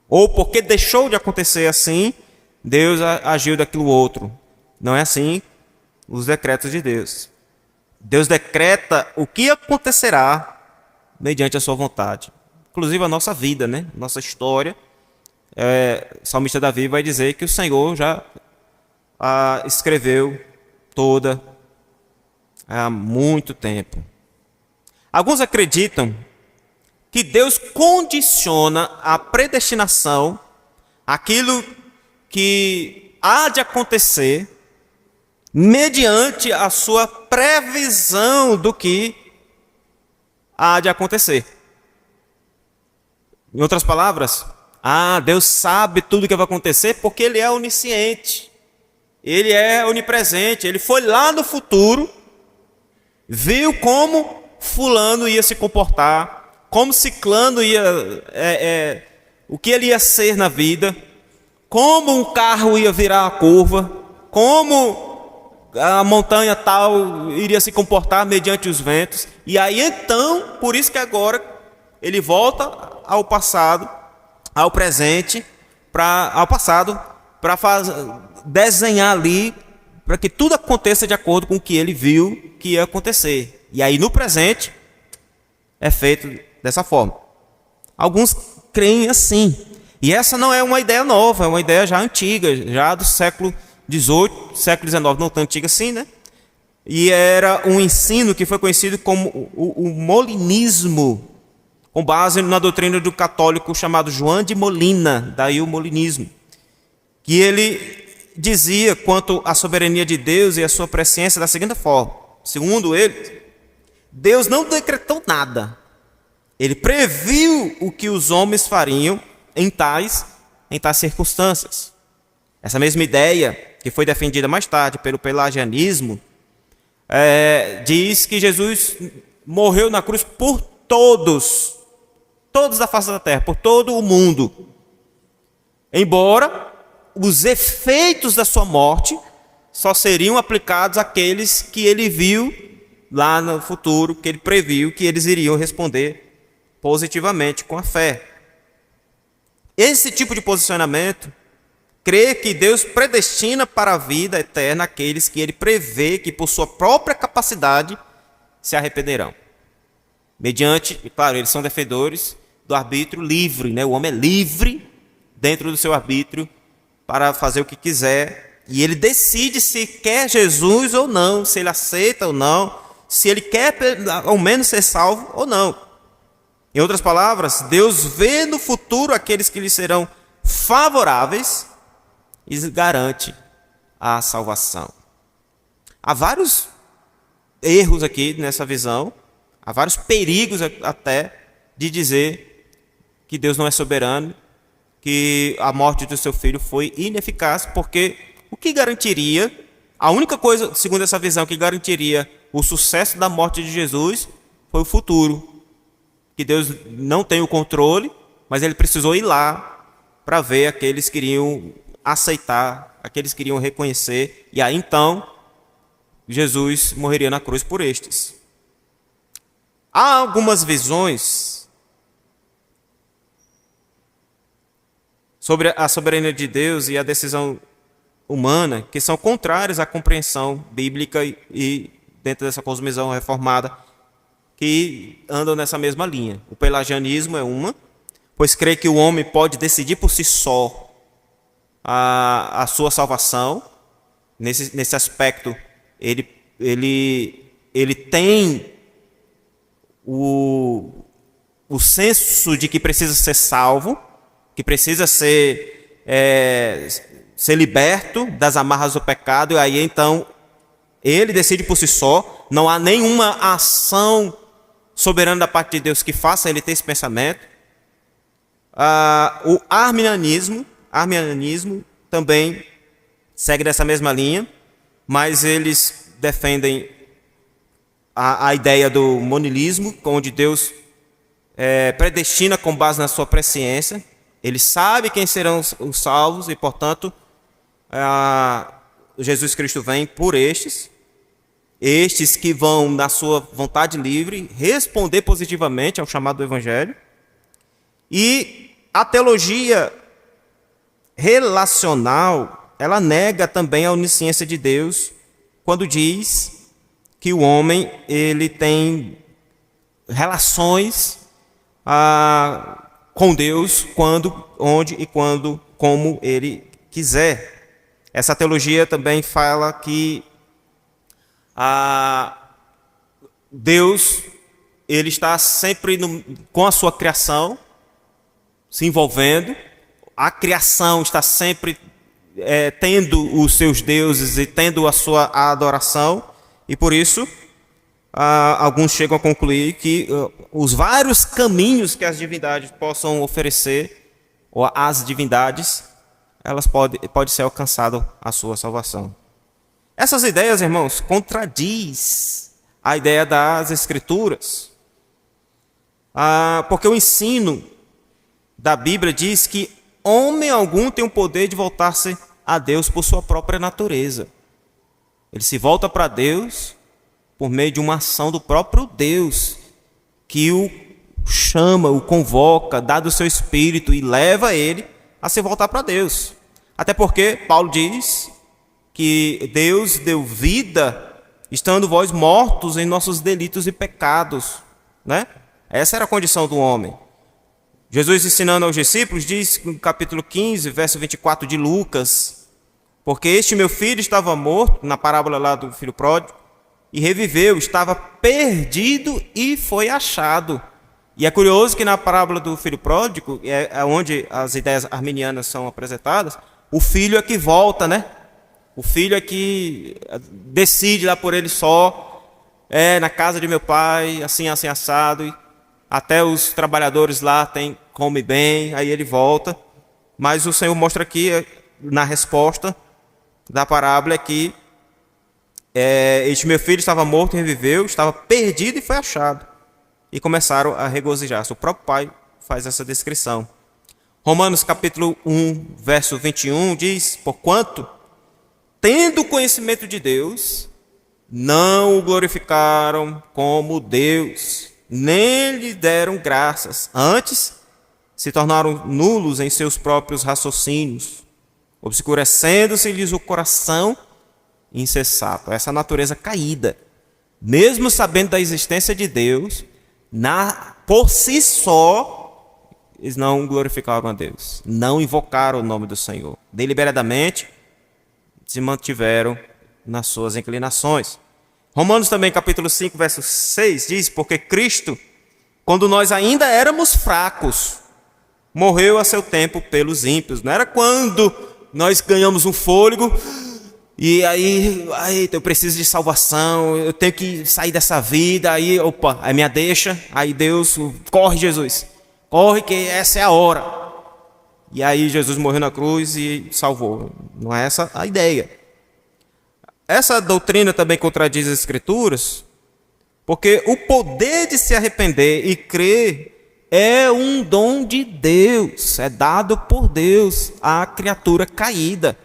Ou porque deixou de acontecer assim, Deus agiu daquilo outro. Não é assim os decretos de Deus. Deus decreta o que acontecerá mediante a sua vontade. Inclusive a nossa vida, né? Nossa história. O salmista Davi vai dizer que o Senhor já escreveu toda há muito tempo. Alguns acreditam que Deus condiciona a predestinação, aquilo que há de acontecer, mediante a sua previsão do que há de acontecer. Em outras palavras, Deus sabe tudo o que vai acontecer porque Ele é onisciente. Ele é onipresente. Ele foi lá no futuro, viu como fulano ia se comportar, como ciclano ia, o que ele ia ser na vida, como um carro ia virar a curva, como a montanha tal iria se comportar mediante os ventos. E aí então, por isso que agora ele volta ao passado, ao presente, ao passado, para desenhar ali, para que tudo aconteça de acordo com o que ele viu que ia acontecer. E aí no presente é feito dessa forma. Alguns creem assim. E essa não é uma ideia nova, é uma ideia já antiga, já do século XVIII, século XIX, não tão antiga assim, né? E era um ensino que foi conhecido como o molinismo, com base na doutrina do católico chamado João de Molina, daí o molinismo. Que ele dizia quanto à soberania de Deus e a sua presciência da seguinte forma. Segundo ele, Deus não decretou nada. Ele previu o que os homens fariam em tais circunstâncias. Essa mesma ideia, que foi defendida mais tarde pelo pelagianismo, diz que Jesus morreu na cruz por todos da face da terra, por todo o mundo. Embora os efeitos da sua morte só seriam aplicados àqueles que ele viu lá no futuro, que ele previu que eles iriam responder positivamente com a fé. Esse tipo de posicionamento crê que Deus predestina para a vida eterna aqueles que ele prevê que por sua própria capacidade se arrependerão. Mediante, e claro, eles são defensores do arbítrio livre, né? O homem é livre dentro do seu arbítrio para fazer o que quiser, e ele decide se quer Jesus ou não, se ele aceita ou não, se ele quer ao menos ser salvo ou não. Em outras palavras, Deus vê no futuro aqueles que lhe serão favoráveis e garante a salvação. Há vários erros aqui nessa visão, há vários perigos até de dizer que Deus não é soberano, que a morte do seu filho foi ineficaz, porque o que garantiria, a única coisa, segundo essa visão, que garantiria o sucesso da morte de Jesus foi o futuro. Que Deus não tem o controle, mas ele precisou ir lá para ver aqueles que iriam aceitar, aqueles que iriam reconhecer, e aí então Jesus morreria na cruz por estes. Há algumas visões sobre a soberania de Deus e a decisão humana que são contrárias à compreensão bíblica e dentro dessa cosmovisão reformada, que andam nessa mesma linha. O pelagianismo é uma, pois crê que o homem pode decidir por si só a sua salvação. Nesse aspecto, ele tem o senso de que precisa ser salvo, que precisa ser liberto das amarras do pecado, e aí então Ele decide por si só, não há nenhuma ação soberana da parte de Deus que faça ele ter esse pensamento. O arminianismo também segue dessa mesma linha, mas eles defendem a ideia do monilismo, onde Deus predestina com base na sua presciência. Ele sabe quem serão os salvos e, portanto, Jesus Cristo vem por estes que vão, na sua vontade livre, responder positivamente ao chamado do Evangelho. E a teologia relacional, ela nega também a onisciência de Deus quando diz que o homem ele tem relações com Deus quando, onde e quando, como ele quiser. Essa teologia também fala que Deus ele está sempre com a sua criação, se envolvendo. A criação está sempre tendo os seus deuses e tendo a sua adoração. E por isso, alguns chegam a concluir que os vários caminhos que as divindades possam oferecer, ou as divindades, elas pode ser alcançada a sua salvação. Essas ideias, irmãos, contradiz a ideia das Escrituras. Porque o ensino da Bíblia diz que homem algum tem o poder de voltar-se a Deus por sua própria natureza. Ele se volta para Deus por meio de uma ação do próprio Deus, que o chama, o convoca, dá do seu espírito e leva ele a se voltar para Deus. Até porque Paulo diz que Deus deu vida, estando vós mortos em nossos delitos e pecados, né? Essa era a condição do homem. Jesus, ensinando aos discípulos, diz no capítulo 15, verso 24 de Lucas: porque este meu filho estava morto, na parábola lá do filho pródigo, e reviveu, estava perdido e foi achado. E é curioso que na parábola do filho pródigo, onde as ideias arminianas são apresentadas, o filho é que volta, né? O filho é que decide lá por ele só, na casa de meu pai, assim, assim, assado, e até os trabalhadores lá come bem, aí ele volta. Mas o Senhor mostra aqui, na resposta da parábola, que este meu filho estava morto e reviveu, estava perdido e foi achado. E começaram a regozijar-se. O próprio pai faz essa descrição. Romanos capítulo 1, verso 21 diz: porquanto, tendo conhecimento de Deus, não o glorificaram como Deus, nem lhe deram graças. Antes, se tornaram nulos em seus próprios raciocínios, obscurecendo-se-lhes o coração insensato. Essa natureza caída, mesmo sabendo da existência de Deus, por si só, eles não glorificaram a Deus, não invocaram o nome do Senhor. Deliberadamente, se mantiveram nas suas inclinações. Romanos também, capítulo 5, verso 6, diz: porque Cristo, quando nós ainda éramos fracos, morreu a seu tempo pelos ímpios. Não era quando nós ganhamos um fôlego e aí eu preciso de salvação, eu tenho que sair dessa vida, aí minha deixa, aí Deus, corre Jesus, corre que essa é a hora. E aí Jesus morreu na cruz e salvou. Não é essa a ideia. Essa doutrina também contradiz as Escrituras, porque o poder de se arrepender e crer é um dom de Deus, é dado por Deus à criatura caída.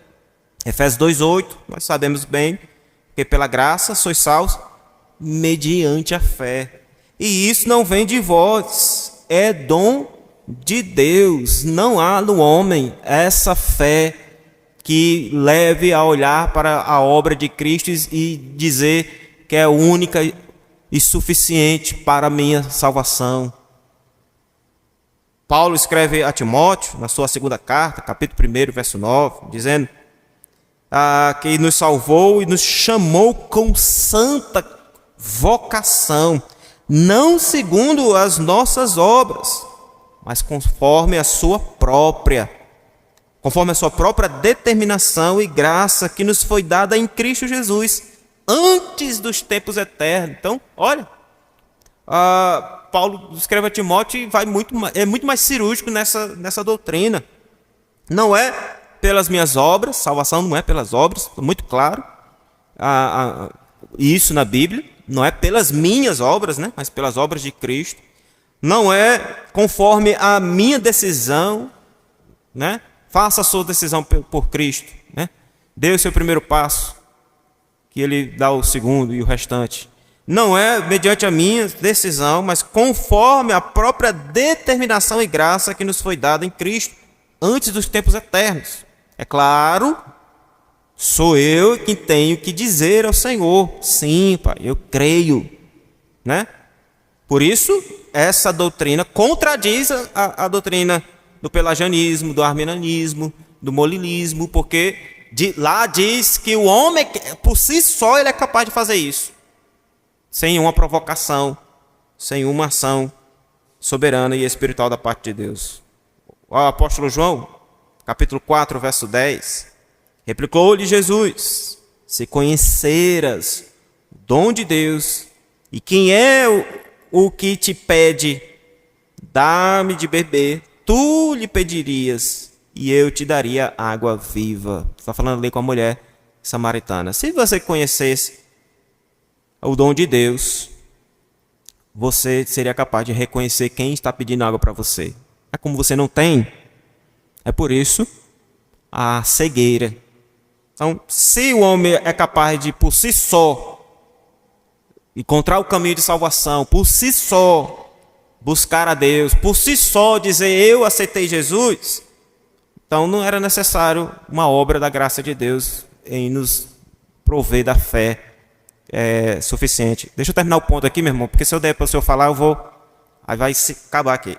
Efésios 2,8, nós sabemos bem que pela graça sois salvos mediante a fé. E isso não vem de vós, é dom de Deus. Não há no homem essa fé que leve a olhar para a obra de Cristo e dizer que é única e suficiente para a minha salvação. Paulo escreve a Timóteo, na sua segunda carta, capítulo 1, verso 9, dizendo que nos salvou e nos chamou com santa vocação, não segundo as nossas obras, mas conforme a sua própria determinação e graça que nos foi dada em Cristo Jesus, antes dos tempos eternos. Então, olha, Paulo escreve a Timóteo e é muito mais cirúrgico nessa doutrina. Não é pelas minhas obras, salvação não é pelas obras, muito claro, isso na Bíblia, não é pelas minhas obras, né, mas pelas obras de Cristo. Não é conforme a minha decisão, né? Faça a sua decisão por Cristo, né? Dê o seu primeiro passo, que Ele dá o segundo e o restante. Não é mediante a minha decisão, mas conforme a própria determinação e graça que nos foi dada em Cristo, antes dos tempos eternos. É claro, sou eu quem tenho que dizer ao Senhor, sim, Pai, eu creio, né? Por isso, essa doutrina contradiz a doutrina do pelagianismo, do arminianismo, do molinismo, porque lá diz que o homem, por si só, ele é capaz de fazer isso, sem uma provocação, sem uma ação soberana e espiritual da parte de Deus. O apóstolo João, capítulo 4, verso 10, replicou-lhe Jesus: se conheceras o dom de Deus e quem é o que te pede, dá-me de beber, tu lhe pedirias e eu te daria água viva. Está falando ali com a mulher samaritana. Se você conhecesse o dom de Deus, você seria capaz de reconhecer quem está pedindo água para você. É como você não tem, é por isso a cegueira. Então, se o homem é capaz de, por si só, encontrar o caminho de salvação, por si só, buscar a Deus, por si só dizer, eu aceitei Jesus, então não era necessário uma obra da graça de Deus em nos prover da fé suficiente. Deixa eu terminar o ponto aqui, meu irmão, porque se eu der para o senhor falar, aí vai se acabar aqui.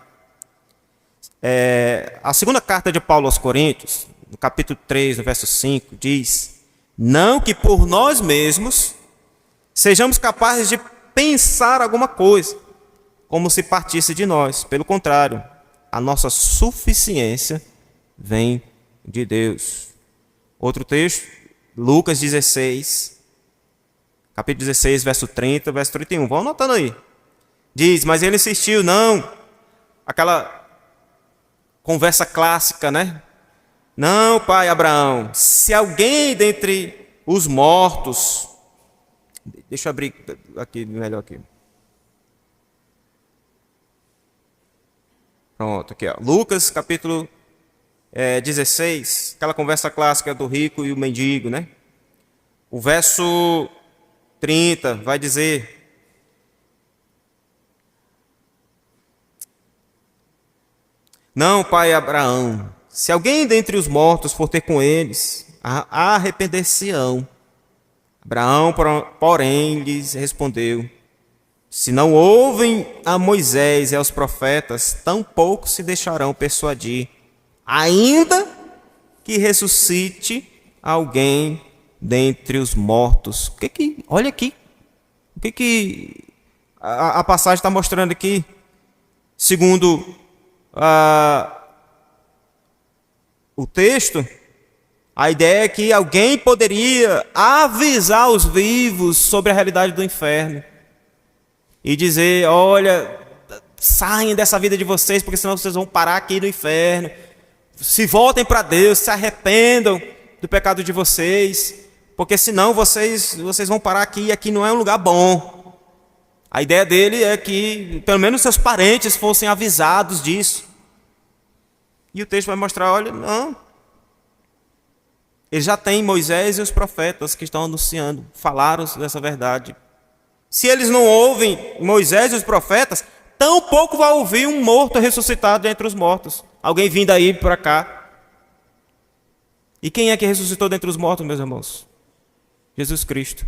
A segunda carta de Paulo aos Coríntios, no capítulo 3, no verso 5, diz: não que por nós mesmos sejamos capazes de pensar alguma coisa, como se partisse de nós. Pelo contrário, a nossa suficiência vem de Deus. Outro texto, Lucas 16, capítulo 16, verso 30, verso 31. Vão anotando aí. Diz, mas ele insistiu, não. Aquela conversa clássica, né? Não, pai Abraão, se alguém dentre os mortos... Deixa eu abrir aqui, melhor aqui. Pronto, aqui, ó. Lucas, capítulo 16, aquela conversa clássica do rico e o mendigo, né? O verso 30 vai dizer: não, pai Abraão, se alguém dentre os mortos for ter com eles, arrepender-se-ão. Abraão, porém, lhes respondeu: se não ouvem a Moisés e aos profetas, tampouco se deixarão persuadir, ainda que ressuscite alguém dentre os mortos. Olha aqui, o que a passagem está mostrando aqui? Segundo o texto, a ideia é que alguém poderia avisar os vivos sobre a realidade do inferno e dizer: olha, saem dessa vida de vocês, porque senão vocês vão parar aqui no inferno. Se voltem para Deus, se arrependam do pecado de vocês, porque senão vocês vão parar aqui e aqui não é um lugar bom. A ideia dele é que pelo menos seus parentes fossem avisados disso. E o texto vai mostrar, olha, não. Ele já tem Moisés e os profetas que estão anunciando, falaram dessa verdade. Se eles não ouvem Moisés e os profetas, tampouco vai ouvir um morto ressuscitado dentre os mortos. Alguém vindo aí para cá. E quem é que ressuscitou dentre os mortos, meus irmãos? Jesus Cristo.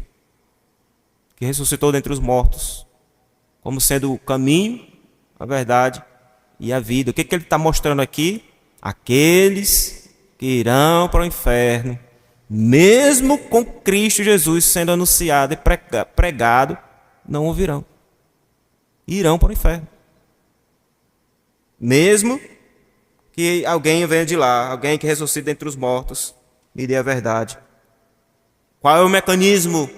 Que ressuscitou dentre os mortos, como sendo o caminho, a verdade e a vida. O que ele está mostrando aqui? Aqueles que irão para o inferno, mesmo com Cristo Jesus sendo anunciado e pregado, não ouvirão. Irão para o inferno. Mesmo que alguém venha de lá, alguém que ressuscite entre os mortos, e dê a verdade. Qual é o mecanismo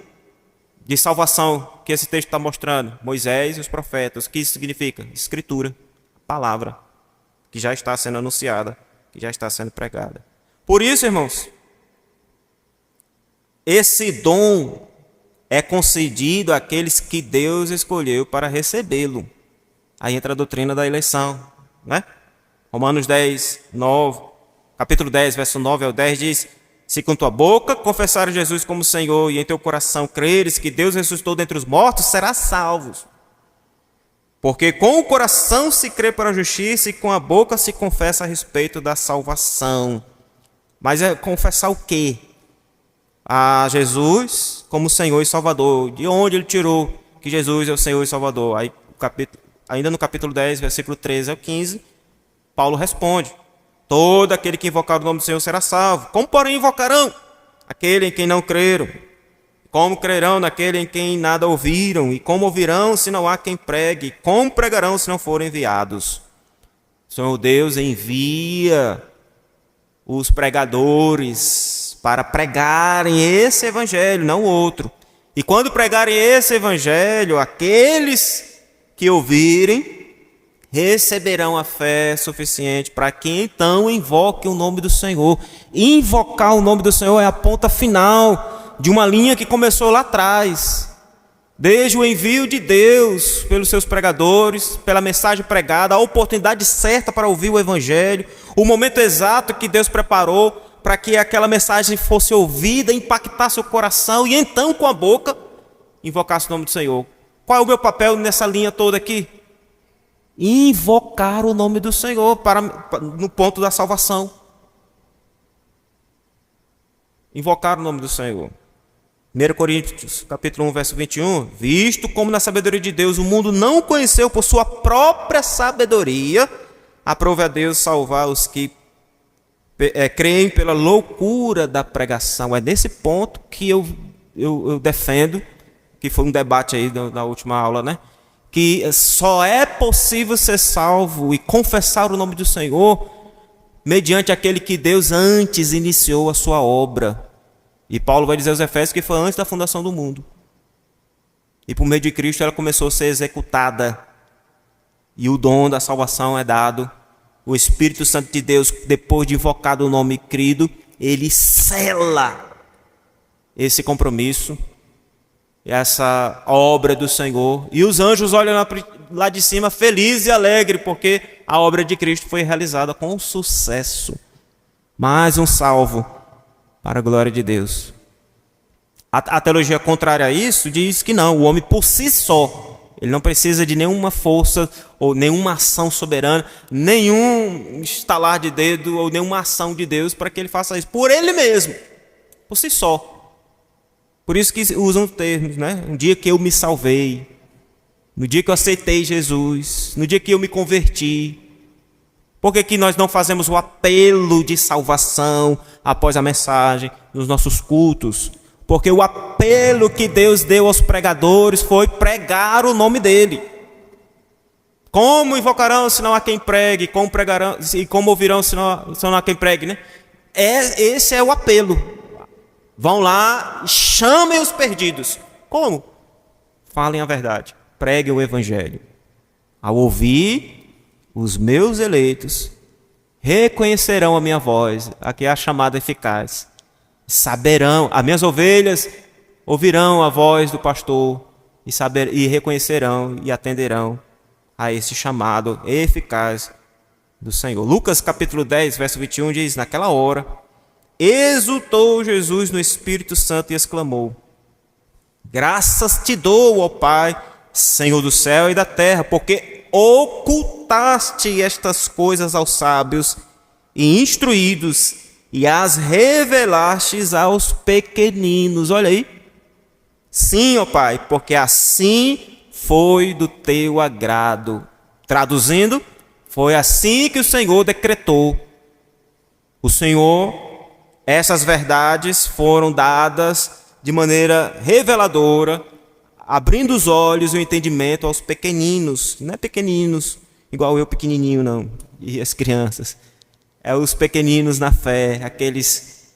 de salvação que esse texto está mostrando? Moisés e os profetas. O que isso significa? Escritura, palavra, que já está sendo anunciada, que já está sendo pregada. Por isso, irmãos, esse dom é concedido àqueles que Deus escolheu para recebê-lo. Aí entra a doutrina da eleição, né? Romanos 10, 9, capítulo 10, verso 9 ao 10 diz: se com tua boca confessares Jesus como Senhor e em teu coração creres que Deus ressuscitou dentre os mortos, serás salvo. Porque com o coração se crê para a justiça e com a boca se confessa a respeito da salvação. Mas é confessar o quê? A Jesus como Senhor e Salvador. De onde ele tirou que Jesus é o Senhor e Salvador? Aí, ainda no capítulo 10, versículo 13 ao 15, Paulo responde: todo aquele que invocar o nome do Senhor será salvo. Como, porém, invocarão aquele em quem não creram? Como crerão naquele em quem nada ouviram? E como ouvirão se não há quem pregue? Como pregarão se não forem enviados? O Senhor Deus envia os pregadores para pregarem esse evangelho, não outro. E quando pregarem esse evangelho, aqueles que ouvirem receberão a fé suficiente para que então invoquem o nome do Senhor. Invocar o nome do Senhor é a ponta final de uma linha que começou lá atrás. Desde o envio de Deus pelos seus pregadores, pela mensagem pregada, a oportunidade certa para ouvir o evangelho, o momento exato que Deus preparou para que aquela mensagem fosse ouvida, impactasse o coração e então com a boca invocasse o nome do Senhor. Qual é o meu papel nessa linha toda aqui? Invocar o nome do Senhor no ponto da salvação. Invocar o nome do Senhor. 1 Coríntios, capítulo 1, verso 21. Visto como na sabedoria de Deus o mundo não conheceu por sua própria sabedoria, aprove a Deus salvar os que creem pela loucura da pregação. É nesse ponto que eu defendo, que foi um debate aí na última aula, né? Que só é possível ser salvo e confessar o nome do Senhor mediante aquele que Deus antes iniciou a sua obra. E Paulo vai dizer aos Efésios que foi antes da fundação do mundo. E por meio de Cristo ela começou a ser executada. E o dom da salvação é dado. O Espírito Santo de Deus, depois de invocado o nome crido, ele sela esse compromisso, essa obra do Senhor. E os anjos olham lá de cima felizes e alegres, porque a obra de Cristo foi realizada com sucesso. Mais um salvo para a glória de Deus. A teologia contrária a isso diz que não, o homem por si só, ele não precisa de nenhuma força ou nenhuma ação soberana, nenhum estalar de dedo ou nenhuma ação de Deus para que ele faça isso. Por ele mesmo, por si só. Por isso que usam termos, né? Um dia que eu me salvei, no dia que eu aceitei Jesus, no dia que eu me converti. Por que nós não fazemos o apelo de salvação após a mensagem nos nossos cultos? Porque o apelo que Deus deu aos pregadores foi pregar o nome dele. Como invocarão se não há quem pregue? Como pregarão e como ouvirão se não há quem pregue, né? Esse é o apelo. Vão lá e chamem os perdidos. Como? Falem a verdade. Preguem o evangelho. Ao ouvir, os meus eleitos reconhecerão a minha voz. Aqui é a chamada eficaz. Saberão, as minhas ovelhas ouvirão a voz do pastor e reconhecerão e atenderão a esse chamado eficaz do Senhor. Lucas capítulo 10, verso 21 diz: naquela hora, exultou Jesus no Espírito Santo e exclamou: graças te dou, ó Pai, Senhor do céu e da terra, porque ocultaste estas coisas aos sábios e instruídos e as revelastes aos pequeninos. Olha aí. Sim, ó Pai, porque assim foi do teu agrado. Traduzindo, foi assim que o Senhor decretou. O Senhor, essas verdades foram dadas de maneira reveladora, abrindo os olhos e o entendimento aos pequeninos. Não é pequeninos igual eu pequenininho, não, e as crianças. É os pequeninos na fé, aqueles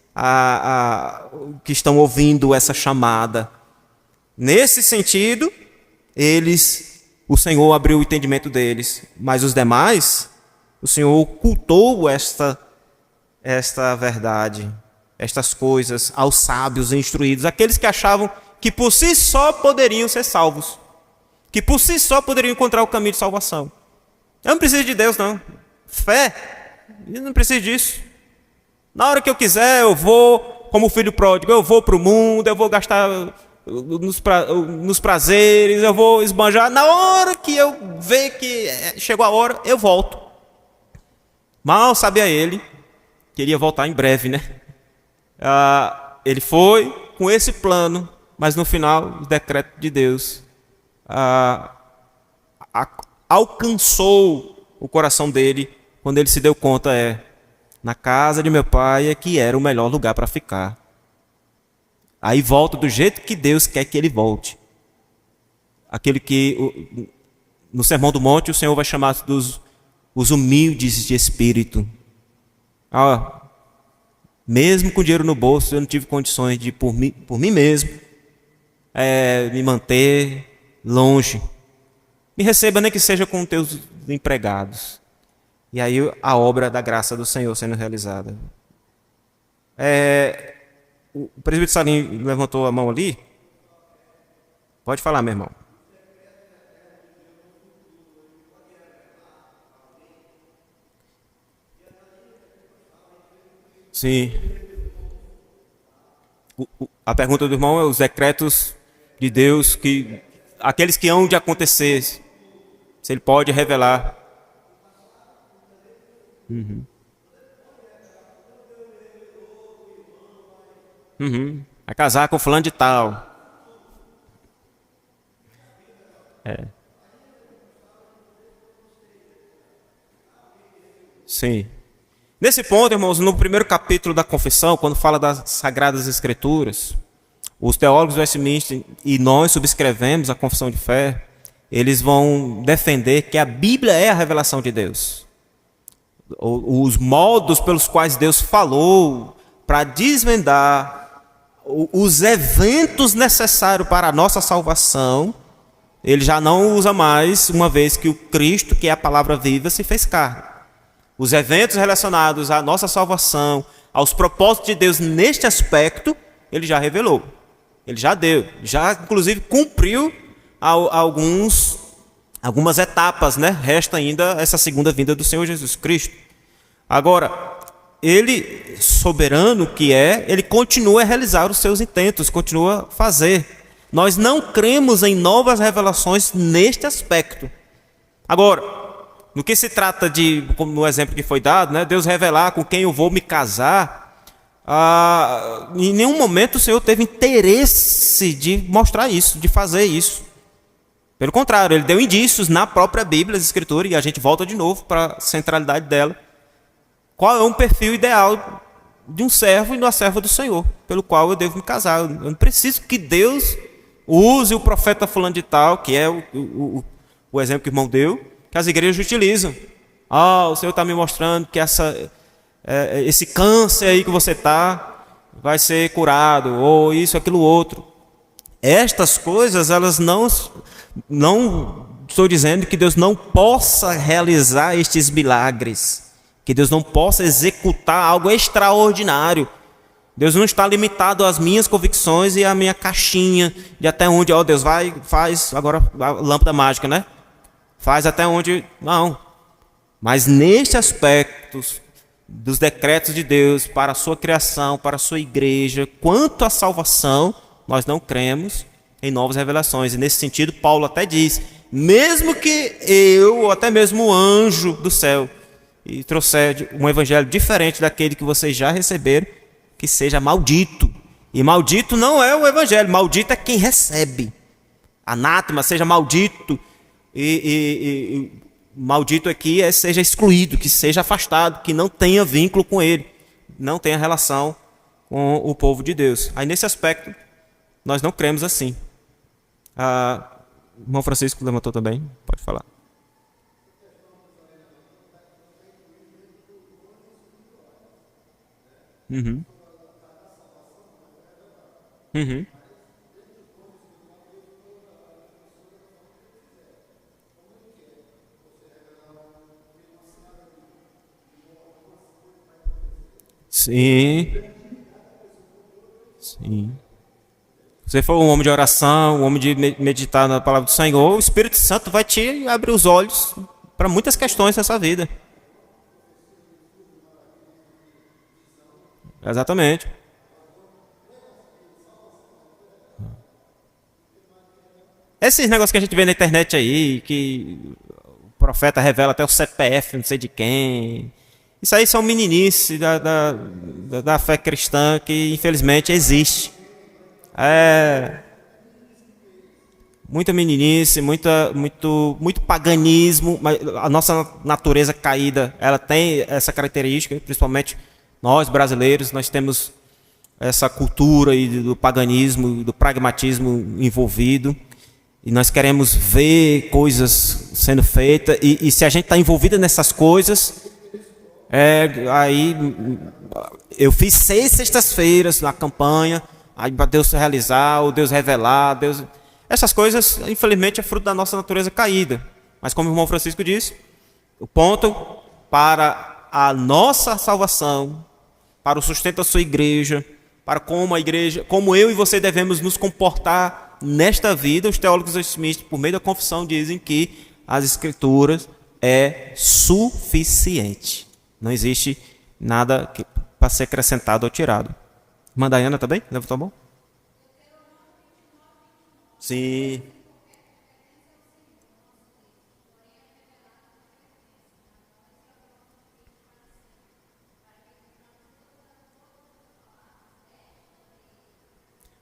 que estão ouvindo essa chamada. Nesse sentido, o Senhor abriu o entendimento deles, mas os demais, o Senhor ocultou esta verdade, estas coisas aos sábios e instruídos, aqueles que achavam que por si só poderiam ser salvos, que por si só poderiam encontrar o caminho de salvação. Eu não preciso de Deus, não. Fé, eu não preciso disso. Na hora que eu quiser, eu vou, como o filho pródigo, eu vou para o mundo, eu vou gastar nos prazeres, eu vou esbanjar. Na hora que eu ver que chegou a hora, eu volto. Mal sabia ele que ele ia voltar em breve, né? Ele foi com esse plano, mas no final, o decreto de Deus alcançou o coração dele quando ele se deu conta, na casa de meu pai é que era o melhor lugar para ficar. Aí volta do jeito que Deus quer que ele volte. Aquele que no Sermão do Monte o Senhor vai chamar os humildes de espírito. Mesmo com dinheiro no bolso, eu não tive condições de, por mim mesmo, me manter longe. Me receba nem que seja com teus empregados. E aí a obra da graça do Senhor sendo realizada. O presbítero Salim levantou a mão ali. Pode falar, meu irmão. Sim. A pergunta do irmão é os decretos de Deus, aqueles que hão de acontecer, se ele pode revelar. Vai casar com fulano de tal. Sim. Nesse ponto, irmãos, no primeiro capítulo da confissão, quando fala das Sagradas Escrituras, os teólogos do Westminster e nós subscrevemos a confissão de fé, eles vão defender que a Bíblia é a revelação de Deus. Os modos pelos quais Deus falou para desvendar os eventos necessários para a nossa salvação, ele já não usa mais, uma vez que o Cristo, que é a palavra viva, se fez carne. Os eventos relacionados à nossa salvação, aos propósitos de Deus neste aspecto, ele já revelou. Ele já deu, já inclusive cumpriu algumas etapas, né? Resta ainda essa segunda vinda do Senhor Jesus Cristo. Agora, ele, soberano que ele continua a realizar os seus intentos, continua a fazer. Nós não cremos em novas revelações neste aspecto. Agora, no que se trata de, como no exemplo que foi dado, né, Deus revelar com quem eu vou me casar, em nenhum momento o Senhor teve interesse de mostrar isso, de fazer isso. Pelo contrário, ele deu indícios na própria Bíblia, as Escrituras, e a gente volta de novo para a centralidade dela. Qual é um perfil ideal de um servo e de uma serva do Senhor, pelo qual eu devo me casar? Eu não preciso que Deus use o profeta fulano de tal, que é o exemplo que o irmão deu, que as igrejas utilizam. O Senhor está me mostrando que esse câncer aí que você está vai ser curado, ou isso, aquilo, outro. Estas coisas, elas não estou dizendo que Deus não possa realizar estes milagres, que Deus não possa executar algo extraordinário. Deus não está limitado às minhas convicções e à minha caixinha de até onde, Deus faz agora a lâmpada mágica, né? Faz até onde, não. Mas neste aspecto dos decretos de Deus para a sua criação, para a sua igreja, quanto à salvação, nós não cremos em novas revelações. E nesse sentido, Paulo até diz, mesmo que eu, ou até mesmo o anjo do céu, e trouxer um evangelho diferente daquele que vocês já receberam, que seja maldito. E maldito não é o evangelho, maldito é quem recebe. Anátema, seja maldito. E maldito aqui seja excluído, que seja afastado, que não tenha vínculo com ele, não tenha relação com o povo de Deus. Aí nesse aspecto, nós não cremos assim. O irmão Francisco levantou também, pode falar. Uhum. Sim, sim. Se você for um homem de oração, um homem de meditar na palavra do Senhor, o Espírito Santo vai te abrir os olhos para muitas questões nessa vida. Exatamente. Esses negócios que a gente vê na internet aí, que o profeta revela até o CPF, não sei de quem. Isso aí são meninices da fé cristã que infelizmente existe. É muita meninice, muito paganismo. Mas a nossa natureza caída, ela tem essa característica, principalmente nós brasileiros, nós temos essa cultura do paganismo, do pragmatismo envolvido. E nós queremos ver coisas sendo feitas. E se a gente está envolvido nessas coisas, aí eu fiz 6 sextas-feiras na campanha, aí para Deus realizar, ou Deus revelar, Deus... Essas coisas, infelizmente, é fruto da nossa natureza caída. Mas como o irmão Francisco disse, o ponto para a nossa salvação, para o sustento da sua igreja, para como a igreja, como eu e você devemos nos comportar nesta vida, os teólogos westminster, por meio da confissão, dizem que as escrituras é suficiente. Não existe nada para ser acrescentado ou tirado. Irmã Dayana também? Levantou a mão? Sim.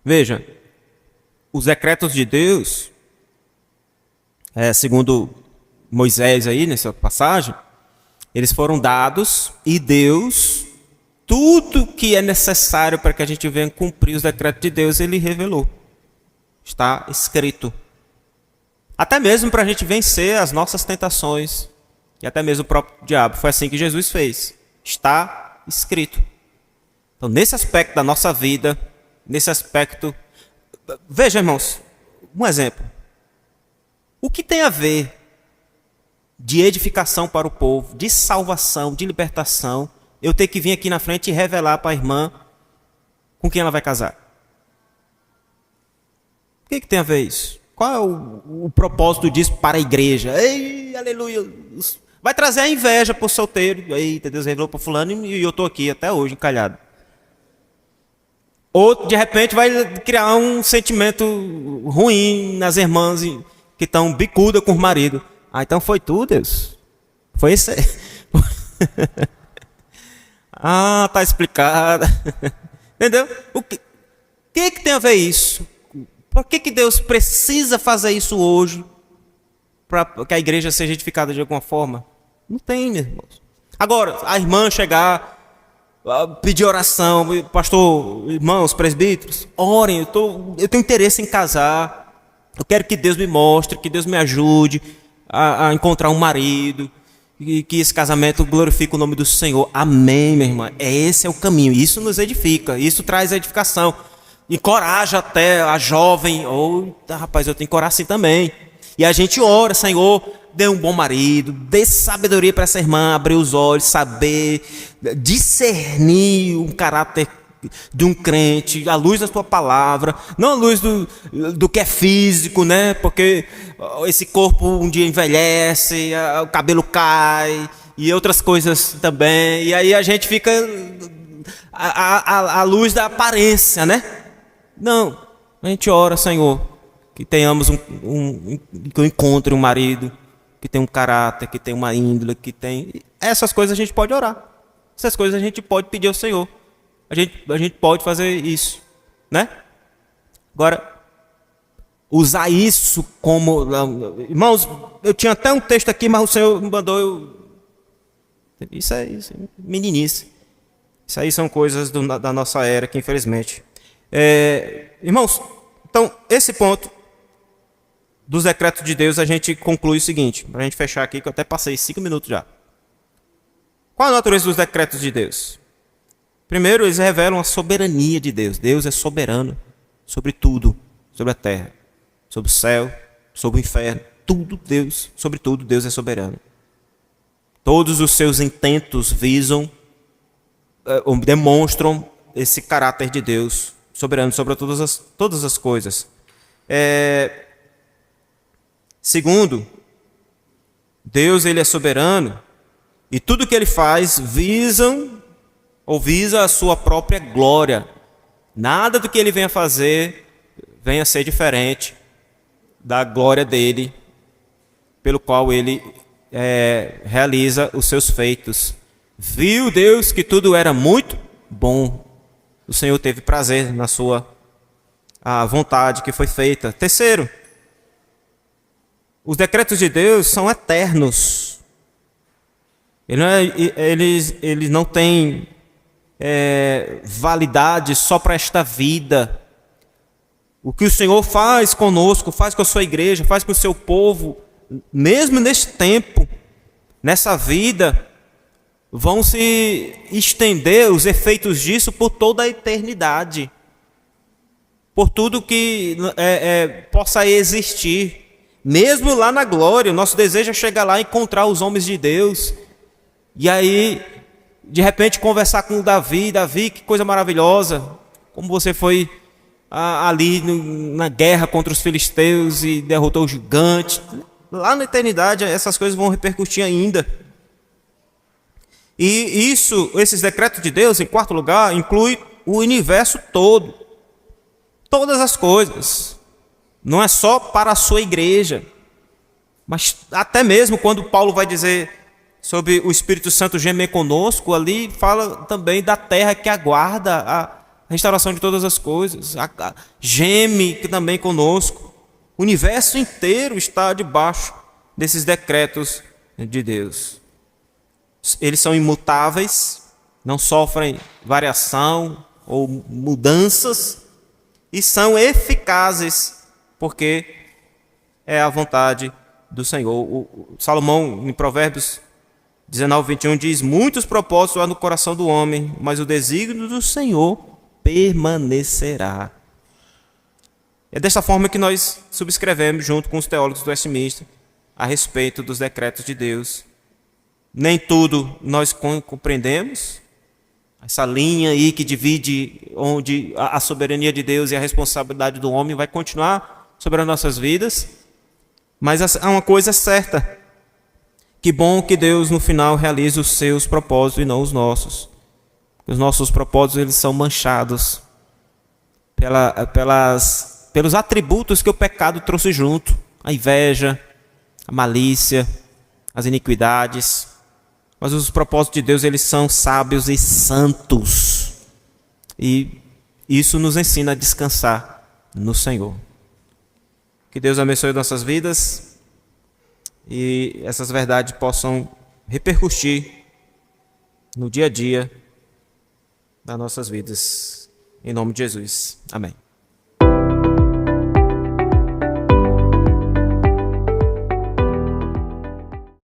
Veja, os decretos de Deus, segundo Moisés aí nessa passagem, eles foram dados e Deus, tudo que é necessário para que a gente venha cumprir os decretos de Deus, Ele revelou. Está escrito. Até mesmo para a gente vencer as nossas tentações e até mesmo o próprio diabo. Foi assim que Jesus fez. Está escrito. Então, nesse aspecto da nossa vida, nesse aspecto... Veja, irmãos, um exemplo. O que tem a ver de edificação para o povo, de salvação, de libertação, eu ter que vir aqui na frente e revelar para a irmã com quem ela vai casar? O que tem a ver isso? Qual é o propósito disso para a igreja? Ei, aleluia! Vai trazer a inveja para o solteiro. Eita, Deus revelou para fulano e eu estou aqui até hoje encalhado. Ou, de repente, vai criar um sentimento ruim nas irmãs que estão bicudas com o marido. Ah, então foi tu, Deus? Foi isso aí? Ah, tá explicado. Entendeu? O que tem a ver isso? Por que Deus precisa fazer isso hoje para que a igreja seja edificada de alguma forma? Não tem, meus irmãos. Agora, a irmã chegar, pedir oração, pastor, irmãos, presbíteros, orem, eu tenho interesse em casar, eu quero que Deus me mostre, que Deus me ajude a encontrar um marido, e que esse casamento glorifique o nome do Senhor. Amém, minha irmã. Esse é o caminho, isso nos edifica, isso traz edificação. Encoraja até a jovem, rapaz, eu tenho que orar assim também. E a gente ora, Senhor, dê um bom marido, dê sabedoria para essa irmã, abrir os olhos, saber, discernir um caráter de um crente, à luz da tua palavra, não à luz do que é físico, né? Porque esse corpo um dia envelhece, o cabelo cai e outras coisas também. E aí a gente fica à luz da aparência, né? Não, a gente ora, Senhor, que tenhamos que eu encontre um marido que tem um caráter, que tem uma índole, que tem... Essas coisas a gente pode orar. Essas coisas a gente pode pedir ao Senhor. A gente pode fazer isso, né? Agora, usar isso como... Irmãos, eu tinha até um texto aqui, mas o Senhor me mandou... Isso é meninice. Isso aí são coisas da nossa era que, infelizmente... Irmãos, então, esse ponto dos decretos de Deus, a gente conclui o seguinte, para a gente fechar aqui, que eu até passei 5 minutos já. Qual a natureza dos decretos de Deus? Primeiro, eles revelam a soberania de Deus. Deus é soberano sobre tudo, sobre a terra, sobre o céu, sobre o inferno. Tudo Deus, sobre tudo Deus é soberano. Todos os seus intentos visam demonstram esse caráter de Deus soberano sobre todas as coisas. Segundo, Deus ele é soberano e tudo que ele faz visa a sua própria glória. Nada do que ele venha fazer venha ser diferente da glória dele, pelo qual ele realiza os seus feitos. Viu Deus que tudo era muito bom. O Senhor teve prazer na sua vontade que foi feita. Terceiro, os decretos de Deus são eternos. Eles não têm validade só para esta vida. O que o Senhor faz conosco, faz com a sua igreja, faz com o seu povo, mesmo neste tempo, nessa vida, vão se estender os efeitos disso por toda a eternidade, por tudo que possa existir. Mesmo lá na glória, o nosso desejo é chegar lá e encontrar os homens de Deus. E aí, de repente, conversar com Davi. Davi, que coisa maravilhosa. Como você foi ali na guerra contra os filisteus e derrotou o gigante. Lá na eternidade, essas coisas vão repercutir ainda. E esses decretos de Deus, em quarto lugar, inclui o universo todo. Todas as coisas. Não é só para a sua igreja, mas até mesmo quando Paulo vai dizer sobre o Espírito Santo gemer conosco, ali fala também da terra que aguarda a restauração de todas as coisas, geme também conosco. O universo inteiro está debaixo desses decretos de Deus. Eles são imutáveis, não sofrem variação ou mudanças e são eficazes, porque é a vontade do Senhor. O Salomão, em Provérbios 19:21, diz: muitos propósitos há no coração do homem, mas o desígnio do Senhor permanecerá. É desta forma que nós subscrevemos, junto com os teólogos do Westminster, a respeito dos decretos de Deus. Nem tudo nós compreendemos. Essa linha aí que divide onde a soberania de Deus e a responsabilidade do homem vai continuar sobre as nossas vidas. Mas há uma coisa certa. Que bom que Deus no final realiza os seus propósitos e não os nossos. Os nossos propósitos eles são manchados pelos atributos que o pecado trouxe junto. A inveja, a malícia, as iniquidades. Mas os propósitos de Deus eles são sábios e santos. E isso nos ensina a descansar no Senhor. Que Deus abençoe nossas vidas e essas verdades possam repercutir no dia a dia das nossas vidas. Em nome de Jesus. Amém.